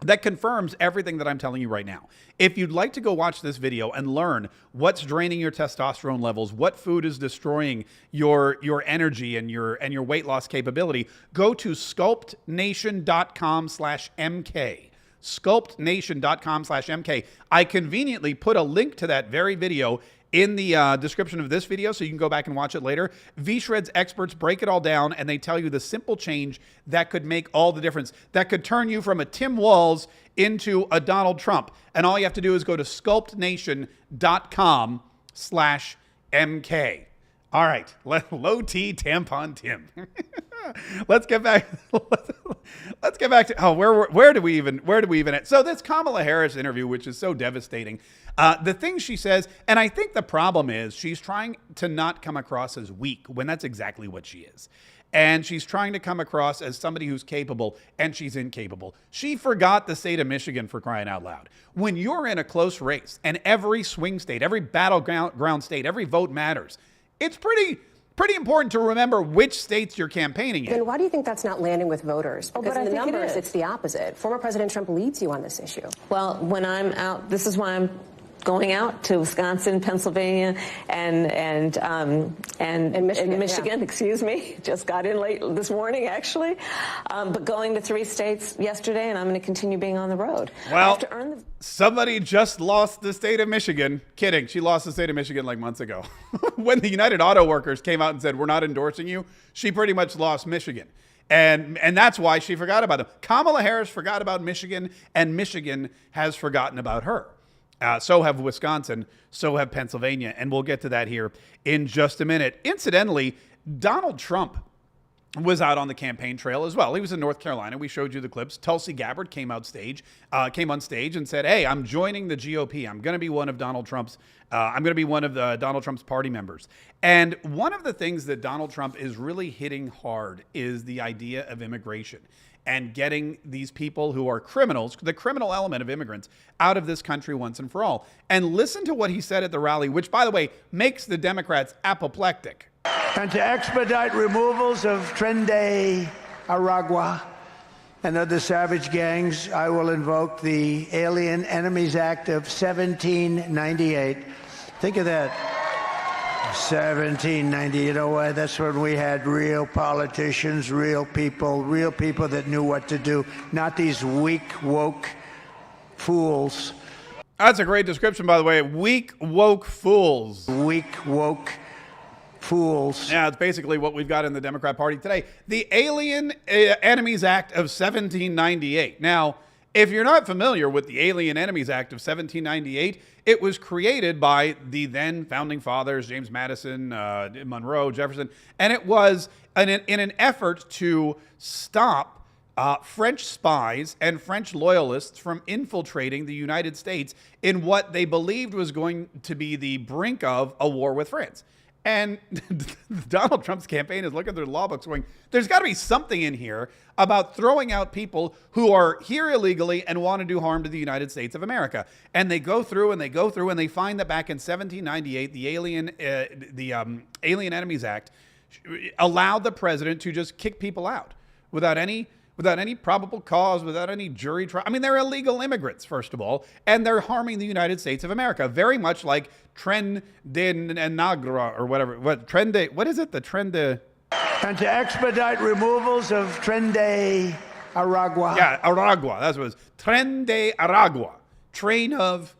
that confirms everything that I'm telling you right now. If you'd like to go watch this video and learn what's draining your testosterone levels, what food is destroying your energy and your weight loss capability, go to sculptnation.com/MK. sculptnation.com/MK. I conveniently put a link to that very video in the description of this video, so you can go back and watch it later. V-Shred's experts break it all down, and they tell you the simple change that could make all the difference, that could turn you from a Tim Walz into a Donald Trump. And all you have to do is go to sculptnation.com/MK. All right, low T tampon Tim. Let's get back. Let's get back to where do we even at? So this Kamala Harris interview, which is so devastating, the things she says, and I think the problem is she's trying to not come across as weak when that's exactly what she is. And she's trying to come across as somebody who's capable, and she's incapable. She forgot the state of Michigan, for crying out loud. When you're in a close race, and every swing state, every battleground state, every vote matters, it's pretty important to remember which states you're campaigning in. Then why do you think that's not landing with voters? Because but in the I think numbers, it's the opposite. Former President Trump leads you on this issue. Well, when I'm out, this is why I'm going out to Wisconsin, Pennsylvania, and Michigan. Yeah. Excuse me, just got in late this morning, actually. But going to 3 states yesterday, and I'm going to continue being on the road. Well, somebody just lost the state of Michigan. Kidding, she lost the state of Michigan months ago. When the United Auto Workers came out and said, we're not endorsing you, she pretty much lost Michigan. And that's why she forgot about them. Kamala Harris forgot about Michigan, and Michigan has forgotten about her. So have Wisconsin, so have Pennsylvania, and we'll get to that here in just a minute. Incidentally, Donald Trump was out on the campaign trail as well. He was in North Carolina. We showed you the clips. Tulsi Gabbard came on stage and said, "Hey, I'm joining the GOP. I'm going to be one of Donald Trump's party members." And one of the things that Donald Trump is really hitting hard is the idea of immigration and getting these people who are criminals, the criminal element of immigrants, out of this country once and for all. And listen to what he said at the rally, which, by the way, makes the Democrats apoplectic. And to expedite removals of Trende, Aragua, and other savage gangs, I will invoke the Alien Enemies Act of 1798. Think of that. 1790, you know why? That's when we had real politicians, real people that knew what to do, not these weak, woke fools. That's a great description, by the way. Weak, woke fools. Weak, woke fools. Yeah, it's basically what we've got in the Democrat Party today. The Alien Enemies Act of 1798. Now, if you're not familiar with the Alien Enemies Act of 1798, it was created by the then founding fathers, James Madison, Monroe, Jefferson, and it was in an effort to stop French spies and French loyalists from infiltrating the United States in what they believed was going to be the brink of a war with France. And Donald Trump's campaign is looking through the law books going, there's got to be something in here about throwing out people who are here illegally and want to do harm to the United States of America. And they go through and they find that back in 1798, the Alien Enemies Act allowed the president to just kick people out without any probable cause, without any jury trial. I mean, they're illegal immigrants, first of all, and they're harming the United States of America, very much like Tren de Nagra or whatever. What is it? The Tren de... And to expedite removals of Tren de Aragua. Yeah, Aragua. That's what it was. Tren de Aragua. Train of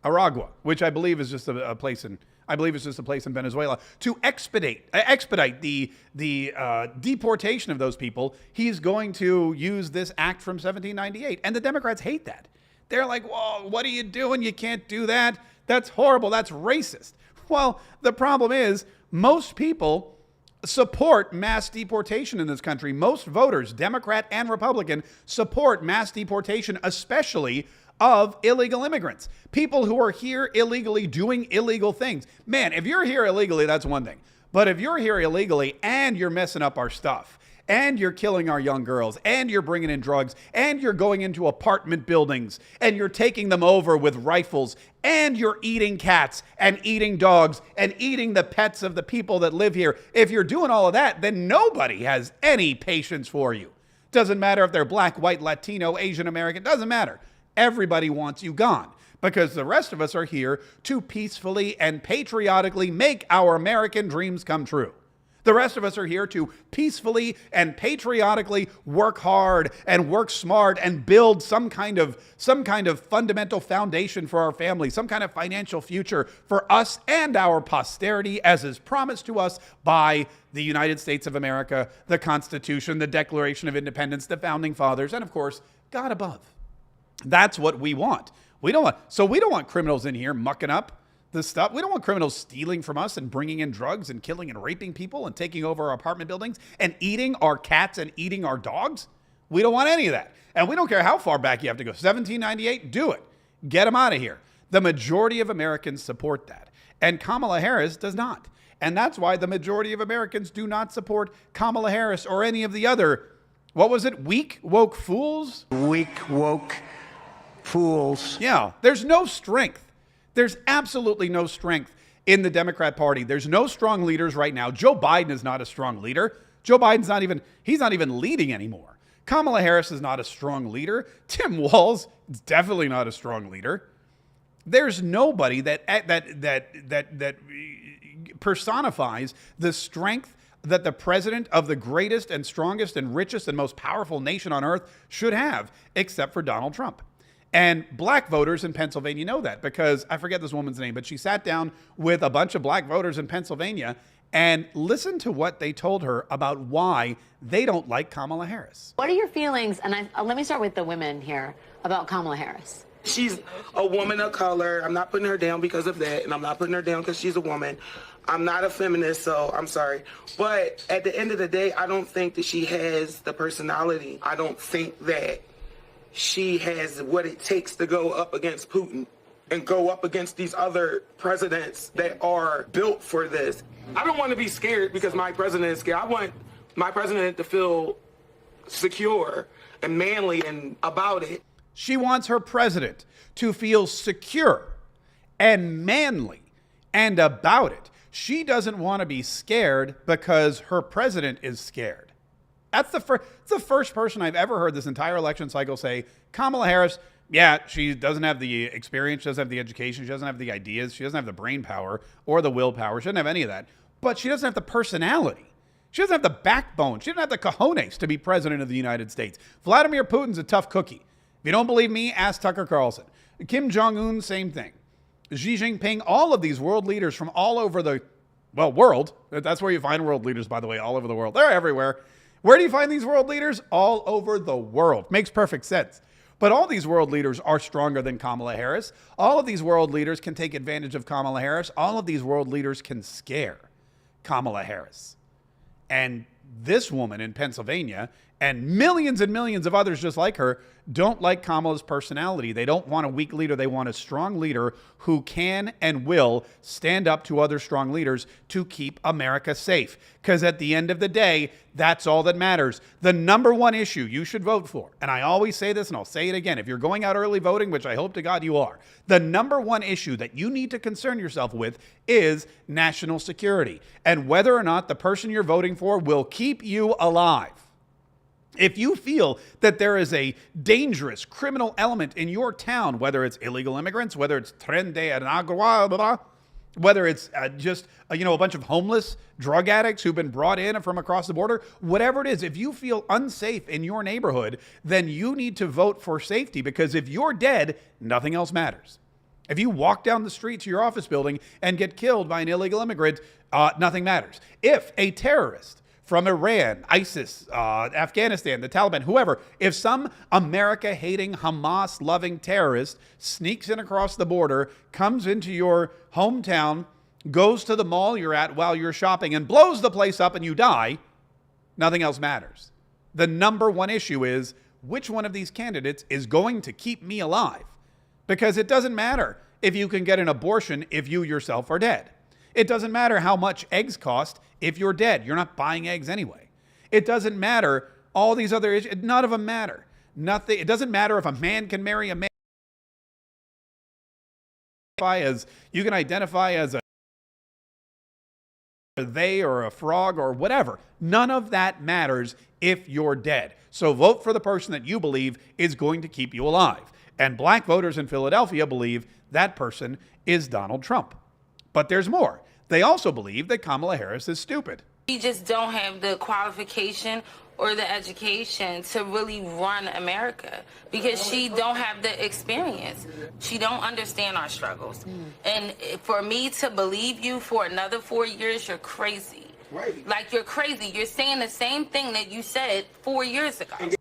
Aragua, which I believe is just a place in... Venezuela, to expedite the deportation of those people. He's going to use this act from 1798. And the Democrats hate that. They're like, whoa, what are you doing? You can't do that. That's horrible. That's racist. Well, the problem is most people support mass deportation in this country. Most voters, Democrat and Republican, support mass deportation, especially of illegal immigrants, people who are here illegally doing illegal things. Man, if you're here illegally, that's one thing. But if you're here illegally and you're messing up our stuff, and you're killing our young girls, and you're bringing in drugs, and you're going into apartment buildings, and you're taking them over with rifles, and you're eating cats and eating dogs and eating the pets of the people that live here, if you're doing all of that, then nobody has any patience for you. Doesn't matter if they're black, white, Latino, Asian American, doesn't matter. Everybody wants you gone because the rest of us are here to peacefully and patriotically make our American dreams come true. The rest of us are here to peacefully and patriotically work hard and work smart and build some kind of fundamental foundation for our family, some kind of financial future for us and our posterity, as is promised to us by the United States of America, the Constitution, the Declaration of Independence, the Founding Fathers, and of course, God above. That's what we want. We don't want criminals in here mucking up the stuff. We don't want criminals stealing from us and bringing in drugs and killing and raping people and taking over our apartment buildings and eating our cats and eating our dogs. We don't want any of that. And we don't care how far back you have to go. 1798, do it. Get them out of here. The majority of Americans support that. And Kamala Harris does not. And that's why the majority of Americans do not support Kamala Harris or any of the other, what was it, weak woke fools? Weak woke fools. Yeah, there's no strength. There's absolutely no strength in the Democrat Party. There's no strong leaders right now. Joe Biden is not a strong leader. Joe Biden's not even leading anymore. Kamala Harris is not a strong leader. Tim Walz is definitely not a strong leader. There's nobody that personifies the strength that the president of the greatest and strongest and richest and most powerful nation on earth should have, except for Donald Trump. And black voters in Pennsylvania know that because I forget this woman's name, but she sat down with a bunch of black voters in Pennsylvania and listened to what they told her about why they don't like Kamala Harris. What are your feelings, and let me start with the women here, about Kamala Harris? She's a woman of color. I'm not putting her down because of that, and I'm not putting her down because she's a woman. I'm not a feminist, so I'm sorry. But at the end of the day, I don't think that she has the personality. I don't think that she has what it takes to go up against Putin and go up against these other presidents that are built for this. I don't want to be scared because my president is scared. I want my president to feel secure and manly and about it. She wants her president to feel secure and manly and about it. She doesn't want to be scared because her president is scared. That's the first person I've ever heard this entire election cycle say, Kamala Harris, yeah, she doesn't have the experience, she doesn't have the education, she doesn't have the ideas, she doesn't have the brain power or the willpower, she doesn't have any of that, but she doesn't have the personality. She doesn't have the backbone. She doesn't have the cojones to be president of the United States. Vladimir Putin's a tough cookie. If you don't believe me, ask Tucker Carlson. Kim Jong-un, same thing. Xi Jinping, all of these world leaders from all over the, world. That's where you find world leaders, by the way, all over the world. They're everywhere. Where do you find these world leaders? All over the world. Makes perfect sense. But all these world leaders are stronger than Kamala Harris. All of these world leaders can take advantage of Kamala Harris. All of these world leaders can scare Kamala Harris. And this woman in Pennsylvania And millions of others just like her don't like Kamala's personality. They don't want a weak leader. They want a strong leader who can and will stand up to other strong leaders to keep America safe. Because at the end of the day, that's all that matters. The number one issue you should vote for, and I always say this and I'll say it again, if you're going out early voting, which I hope to God you are, the number one issue that you need to concern yourself with is national security and whether or not the person you're voting for will keep you alive. If you feel that there is a dangerous criminal element in your town, whether it's illegal immigrants, whether it's tren de aragua, whether it's just a bunch of homeless drug addicts who've been brought in from across the border, whatever it is, if you feel unsafe in your neighborhood, then you need to vote for safety, because if you're dead, nothing else matters. If you walk down the street to your office building and get killed by an illegal immigrant, nothing matters. If a terrorist from Iran, ISIS, Afghanistan, the Taliban, whoever, if some America-hating, Hamas-loving terrorist sneaks in across the border, comes into your hometown, goes to the mall you're at while you're shopping and blows the place up and you die, nothing else matters. The number one issue is which one of these candidates is going to keep me alive? Because it doesn't matter if you can get an abortion if you yourself are dead. It doesn't matter how much eggs cost if you're dead. You're not buying eggs anyway. It doesn't matter all these other issues. None of them matter. Nothing. It doesn't matter if a man can marry a man. You can identify as a they or a frog or whatever. None of that matters if you're dead. So vote for the person that you believe is going to keep you alive. And black voters in Philadelphia believe that person is Donald Trump. But there's more. They also believe that Kamala Harris is stupid. We just don't have the qualification or the education to really run America because she don't have the experience. She don't understand our struggles. And for me to believe you for another 4 years, you're crazy. Right. Like, you're crazy. You're saying the same thing that you said 4 years ago.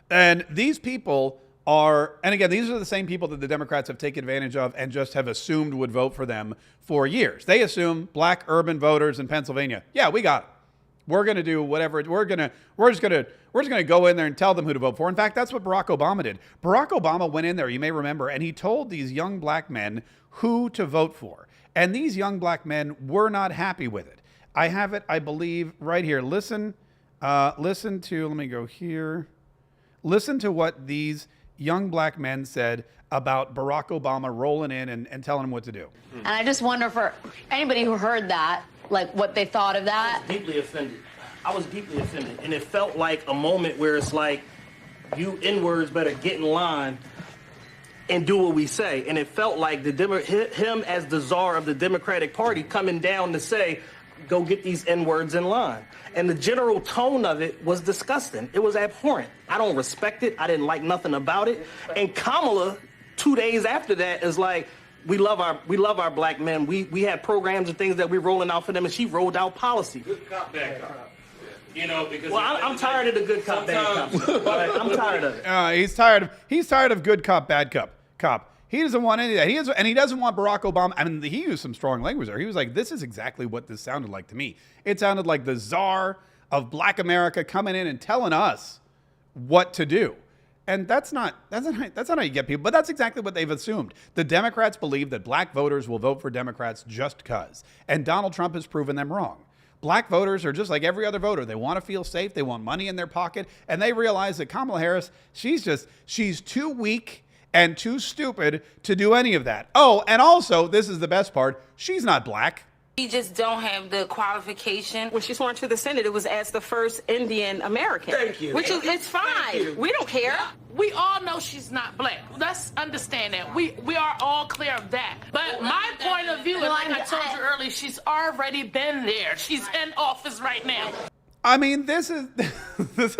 And these people are, and again, these are the same people that the Democrats have taken advantage of and just have assumed would vote for them for years. They assume black urban voters in Pennsylvania. Yeah, we got it. We're going to do whatever. We're just going to go in there and tell them who to vote for. In fact, that's what Barack Obama did. Barack Obama went in there, you may remember, and he told these young black men who to vote for. And these young black men were not happy with it. I have it, I believe, right here. Listen to, let me go here. Listen to what these young black men said about Barack Obama rolling in and telling them what to do. And I just wonder for anybody who heard that, like what they thought of that. I was deeply offended. And it felt like a moment where it's like, you N-words better get in line and do what we say. And it felt like him as the czar of the Democratic Party coming down to say, go get these N-words in line. And the general tone of it was disgusting. It was abhorrent. I don't respect it. I didn't like nothing about it. And Kamala, 2 days after that, is like, we love our black men. We have programs and things that we're rolling out for them, and she rolled out policy. Good cop, bad cop. I'm tired of the good cop, bad cop. I'm tired of it. He's tired of good cop, bad cop. He doesn't want any of that. He doesn't want Barack Obama. I mean, he used some strong language there. He was like, this is exactly what this sounded like to me. It sounded like the czar of black America coming in and telling us what to do. And that's not how you get people, but that's exactly what they've assumed. The Democrats believe that black voters will vote for Democrats just because. And Donald Trump has proven them wrong. Black voters are just like every other voter. They want to feel safe. They want money in their pocket. And they realize that Kamala Harris, she's too weak and too stupid to do any of that. Oh, and also, this is the best part, she's not black. We just don't have the qualification. When she sworn to the Senate, it was as the first Indian American. Thank you. Which is, it's fine. We don't care. We all know she's not black. Let's understand that. We are all clear of that. But my point of view, like I told you earlier, she's already been there. She's in office right now. I mean, this is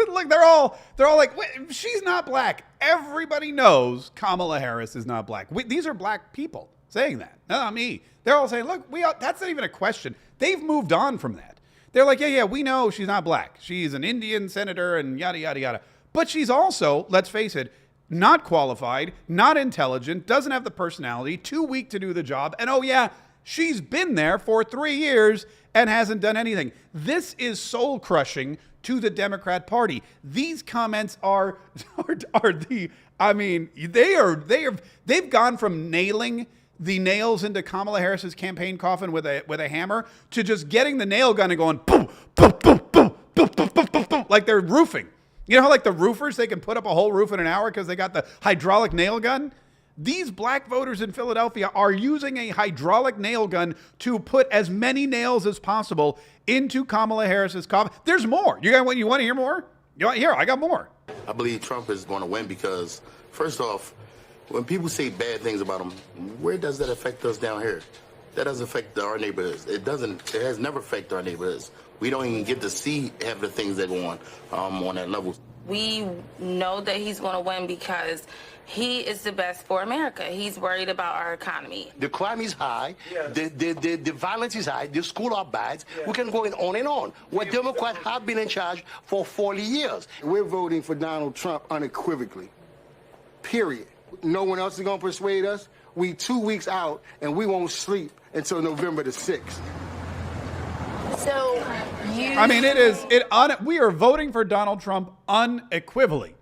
like they're all like, wait, she's not black. Everybody knows Kamala Harris is not black. These are black people saying that, not me. They're all saying, look, that's not even a question. They've moved on from that. They're like, yeah, we know she's not black. She's an Indian senator and yada, yada, yada. But she's also, let's face it, not qualified, not intelligent, doesn't have the personality, too weak to do the job. And oh yeah, She's been there for 3 years and hasn't done anything. This is soul crushing to the Democrat Party. These comments are the, I mean, they've gone from nailing the nails into Kamala Harris's campaign coffin with a hammer to just getting the nail gun and going boom, boom, boom, boom, boom, boom, boom, boom, boom, like they're roofing. You know how like the roofers, they can put up a whole roof in an hour because they got the hydraulic nail gun? These black voters in Philadelphia are using a hydraulic nail gun to put as many nails as possible into Kamala Harris's coffin. There's more. You want to hear more? Here, I got more. I believe Trump is going to win because, first off, when people say bad things about him, where does that affect us down here? That doesn't affect our neighborhoods. It has never affected our neighborhoods. We don't even get to see half the things that go on that level. We know that he's going to win because he is the best for America. He's worried about our economy. The crime is high. Yeah. The violence is high. The schools are bad. Yeah. We can go on and on. Where Democrats have been in charge for 40 years. We're voting for Donald Trump unequivocally. Period. No one else is going to persuade us. We 2 weeks out, and we won't sleep until November the 6th. So we are voting for Donald Trump unequivocally.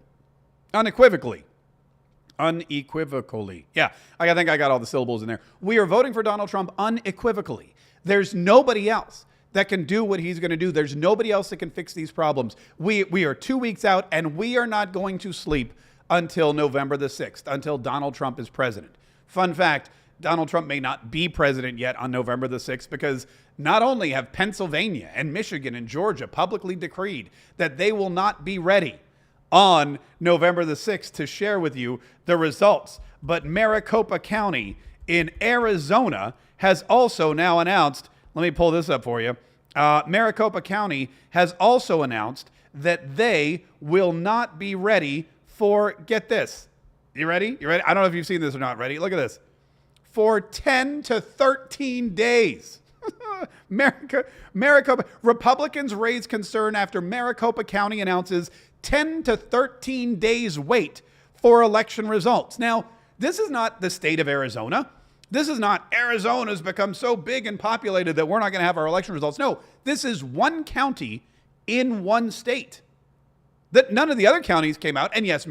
Yeah, I think I got all the syllables in there. We are voting for Donald Trump unequivocally. There's nobody else that can do what he's going to do. There's nobody else that can fix these problems. We are 2 weeks out, and we are not going to sleep until November the 6th, until Donald Trump is president. Fun fact, Donald Trump may not be president yet on November the 6th because not only have Pennsylvania and Michigan and Georgia publicly decreed that they will not be ready on November the 6th to share with you the results, but Maricopa County in Arizona has also now announced, let me pull this up for you. Maricopa County has also announced that they will not be ready for, get this. You ready? You ready? I don't know if you've seen this or not. Ready? Look at this. For 10 to 13 days. Maricopa. Republicans raise concern after Maricopa County announces 10 to 13 days wait for election results. Now, this is not the state of Arizona. This is not Arizona's become so big and populated that we're not going to have our election results. No, this is one county in one state. That none of the other counties came out. And yes,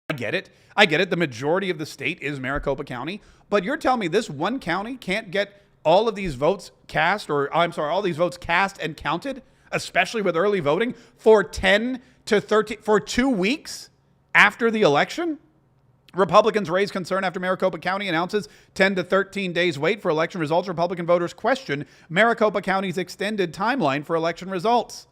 I get it. The majority of the state is Maricopa County. But you're telling me this one county can't get all of these votes cast, all these votes cast and counted, especially with early voting, for 10 to 13, for 2 weeks after the election? Republicans raise concern after Maricopa County announces 10 to 13 days wait for election results. Republican voters question Maricopa County's extended timeline for election results.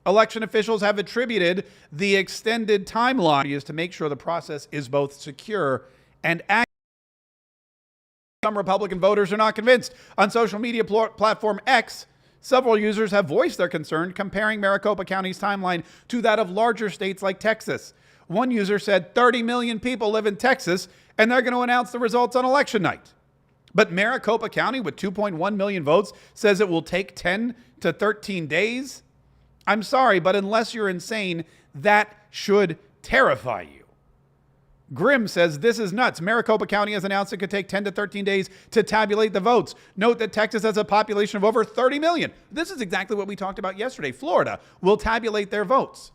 Election officials have attributed the extended timeline is to make sure the process is both secure and accurate. Some Republican voters are not convinced. On social media platform X, several users have voiced their concern comparing Maricopa County's timeline to that of larger states like Texas. One user said 30 million people live in Texas and they're going to announce the results on election night. But Maricopa County, with 2.1 million votes, says it will take 10 to 13 days. I'm sorry, but unless you're insane, that should terrify you. Grimm says this is nuts. Maricopa County has announced it could take 10 to 13 days to tabulate the votes. Note that Texas has a population of over 30 million. This is exactly what we talked about yesterday. Florida will tabulate their votes.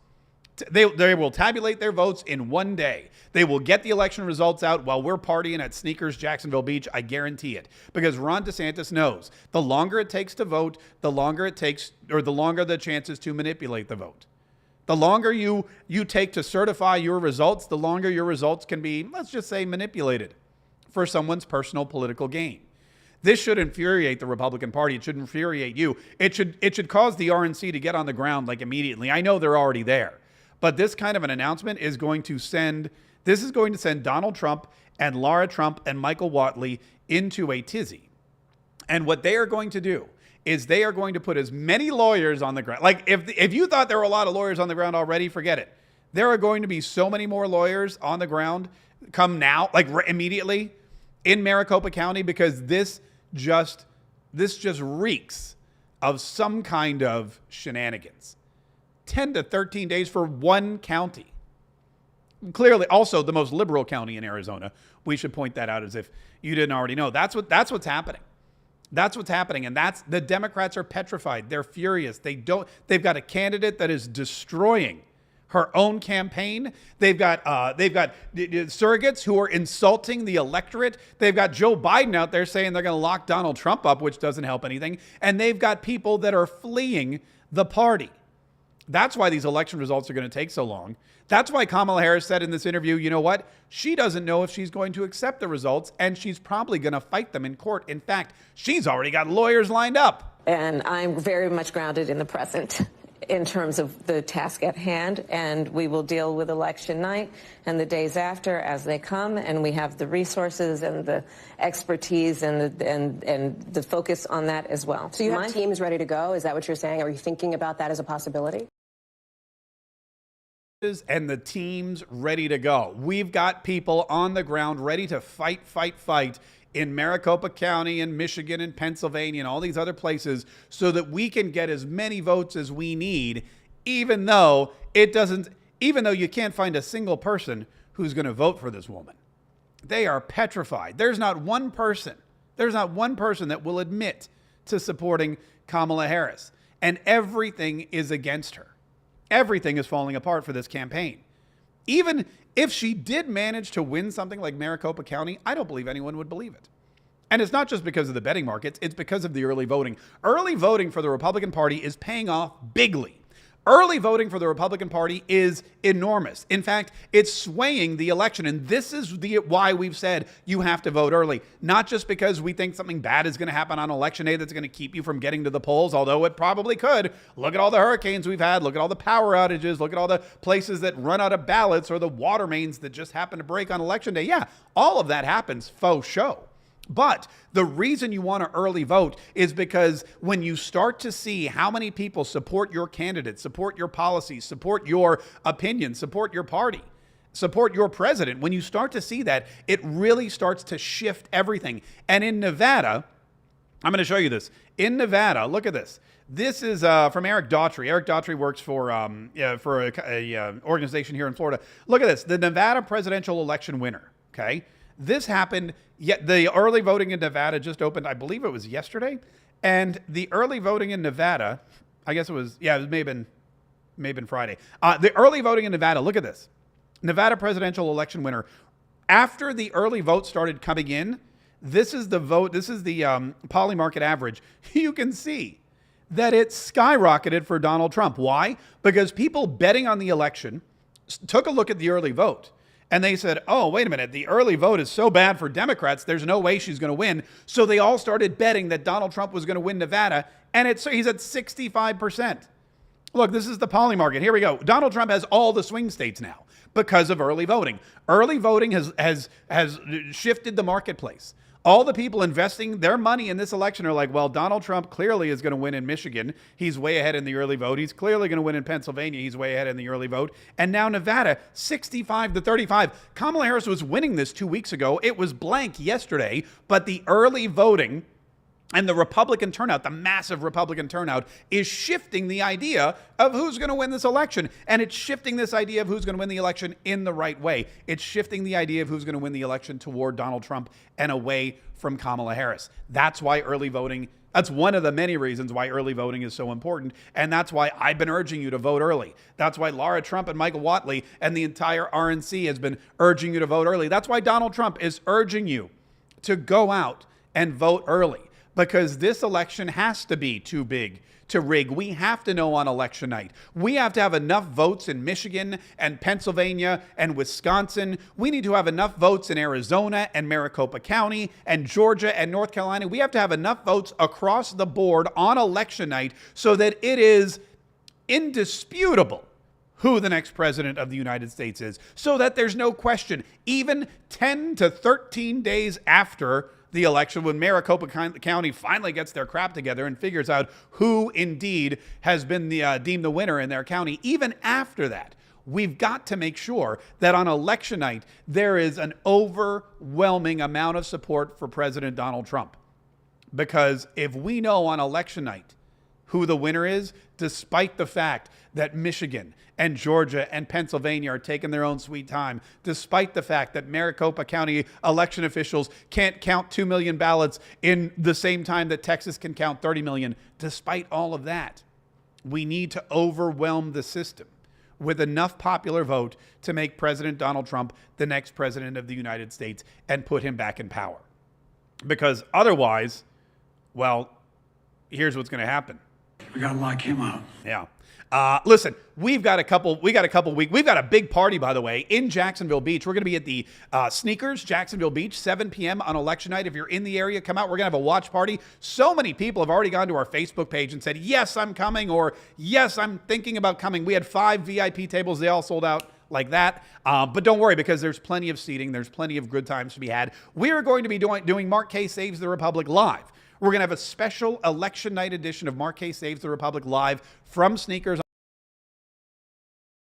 They will tabulate their votes in 1 day. They will get the election results out while we're partying at Sneakers Jacksonville Beach. I guarantee it. Because Ron DeSantis knows the longer it takes to vote, the longer the chances to manipulate the vote. The longer you take to certify your results, the longer your results can be, let's just say, manipulated for someone's personal political gain. This should infuriate the Republican Party. It should infuriate you. It should cause the RNC to get on the ground like immediately. I know they're already there. But this kind of an announcement is going to send Donald Trump and Lara Trump and Michael Whatley into a tizzy. And what they are going to do is they are going to put as many lawyers on the ground. Like if you thought there were a lot of lawyers on the ground already, forget it. There are going to be so many more lawyers on the ground come now, like immediately in Maricopa County, because this just reeks of some kind of shenanigans. 10 to 13 days for one county. clearly also the most liberal county in Arizona. We should point that out as if you didn't already know. That's what's happening. That's what's happening. And that's the Democrats are petrified. They're furious. They've got a candidate that is destroying her own campaign. They've got surrogates who are insulting the electorate. They've got Joe Biden out there saying they're going to lock Donald Trump up, which doesn't help anything. And they've got people that are fleeing the party. That's why these election results are going to take so long. That's why Kamala Harris said in this interview, you know what? She doesn't know if she's going to accept the results, and she's probably going to fight them in court. In fact, she's already got lawyers lined up. And I'm very much grounded in the present in terms of the task at hand, and we will deal with election night and the days after as they come, and we have the resources and the expertise and the focus on that as well. So you have teams ready to go? Is that what you're saying? Are you thinking about that as a possibility? And the team's ready to go. We've got people on the ground ready to fight in Maricopa County and Michigan and Pennsylvania and all these other places so that we can get as many votes as we need, even though you can't find a single person who's going to vote for this woman. They are petrified. There's not one person that will admit to supporting Kamala Harris. And everything is against her. Everything is falling apart for this campaign. Even if she did manage to win something like Maricopa County, I don't believe anyone would believe it. And it's not just because of the betting markets, it's because of the early voting. Early voting for the Republican Party is paying off bigly. Early voting for the Republican Party is enormous. In fact, it's swaying the election. And this is why we've said you have to vote early. Not just because we think something bad is going to happen on election day that's going to keep you from getting to the polls, although it probably could. Look at all the hurricanes we've had. Look at all the power outages. Look at all the places that run out of ballots or the water mains that just happen to break on election day. Yeah, all of that happens faux show. But the reason you want to early vote is because when you start to see how many people support your candidate, support your policies, support your opinion, support your party, support your president, when you start to see that, it really starts to shift everything. And in Nevada, I'm going to show you this. In Nevada, look at this. This is from Eric Daughtry. Eric Daughtry works for a organization here in Florida. Look at this. The Nevada presidential election winner, okay? This happened, yet the early voting in Nevada just opened, I believe it was yesterday. And the early voting in Nevada, I guess it may have been Friday. The early voting in Nevada, look at this. Nevada presidential election winner. After the early vote started coming in, this is the vote, this is the poly market average. You can see that it skyrocketed for Donald Trump. Why? Because people betting on the election took a look at the early vote. And they said, oh, wait a minute, the early vote is so bad for Democrats, there's no way she's going to win. So they all started betting that Donald Trump was going to win Nevada, and he's at 65%. Look, this is the poly market. Here we go. Donald Trump has all the swing states now because of early voting. Early voting has shifted the marketplace. All the people investing their money in this election are like, well, Donald Trump clearly is going to win in Michigan. He's way ahead in the early vote. He's clearly going to win in Pennsylvania. He's way ahead in the early vote. And now Nevada, 65-35. Kamala Harris was winning this 2 weeks ago. It was blank yesterday, but the early voting and the Republican turnout, the massive Republican turnout, is shifting the idea of who's going to win this election. And it's shifting this idea of who's going to win the election in the right way. It's shifting the idea of who's going to win the election toward Donald Trump and away from Kamala Harris. That's why early voting, that's one of the many reasons why early voting is so important. And that's why I've been urging you to vote early. That's why Laura Trump and Michael Whatley and the entire RNC has been urging you to vote early. That's why Donald Trump is urging you to go out and vote early. Because this election has to be too big to rig. We have to know on election night. We have to have enough votes in Michigan and Pennsylvania and Wisconsin. We need to have enough votes in Arizona and Maricopa County and Georgia and North Carolina. We have to have enough votes across the board on election night so that it is indisputable who the next president of the United States is, so that there's no question, even 10 to 13 days after the election, when Maricopa County finally gets their crap together and figures out who indeed has been deemed the winner in their county, even after that, we've got to make sure that on election night, there is an overwhelming amount of support for President Donald Trump. Because if we know on election night who the winner is, despite the fact that Michigan and Georgia and Pennsylvania are taking their own sweet time, despite the fact that Maricopa County election officials can't count 2 million ballots in the same time that Texas can count 30 million. Despite all of that, we need to overwhelm the system with enough popular vote to make President Donald Trump the next president of the United States and put him back in power. Because otherwise, well, here's what's going to happen. We got to lock him up. Yeah. Listen, we've got a big party, by the way, in Jacksonville Beach. We're going to be at the Sneakers, Jacksonville Beach, 7 p.m. on election night. If you're in the area, come out. We're going to have a watch party. So many people have already gone to our Facebook page and said, yes, I'm coming, or yes, I'm thinking about coming. We had 5 VIP tables. They all sold out like that. But don't worry, because there's plenty of seating. There's plenty of good times to be had. We are going to be doing Mark Kaye Saves the Republic live. We're going to have a special election night edition of Mark Kaye Saves the Republic live from Sneakers.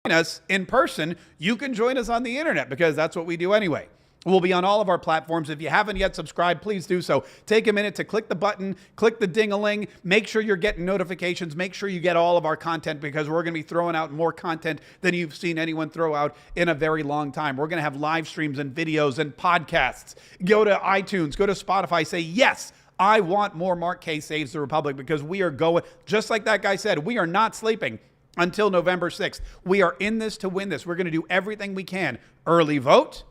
Join us in person. You can join us on the internet because that's what we do anyway. We'll be on all of our platforms. If you haven't yet subscribed, please do so. Take a minute to click the button, click the ding-a-ling, make sure you're getting notifications, make sure you get all of our content because we're going to be throwing out more content than you've seen anyone throw out in a very long time. We're going to have live streams and videos and podcasts. Go to iTunes, go to Spotify, say, yes, I want more Mark Kaye Saves the Republic because we are going, just like that guy said, we are not sleeping until November 6th. We are in this to win this. We're going to do everything we can. Early vote,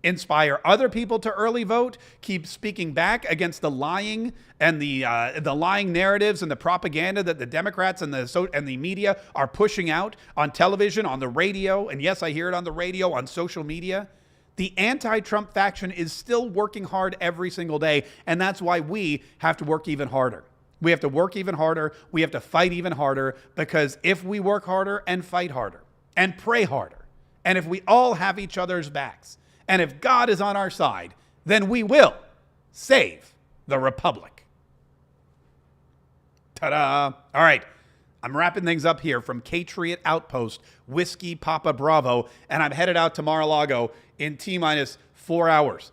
inspire other people to early vote, keep speaking back against the lying and the lying narratives and the propaganda that the Democrats and the media are pushing out on television, on the radio, and yes, I hear it on the radio, on social media. The anti-Trump faction is still working hard every single day, and that's why we have to work even harder. We have to work even harder. We have to fight even harder, because if we work harder and fight harder and pray harder, and if we all have each other's backs, and if God is on our side, then we will save the Republic. Ta-da! All right. I'm wrapping things up here from Patriot Outpost, Whiskey Papa Bravo, and I'm headed out to Mar-a-Lago in T-minus 4 hours.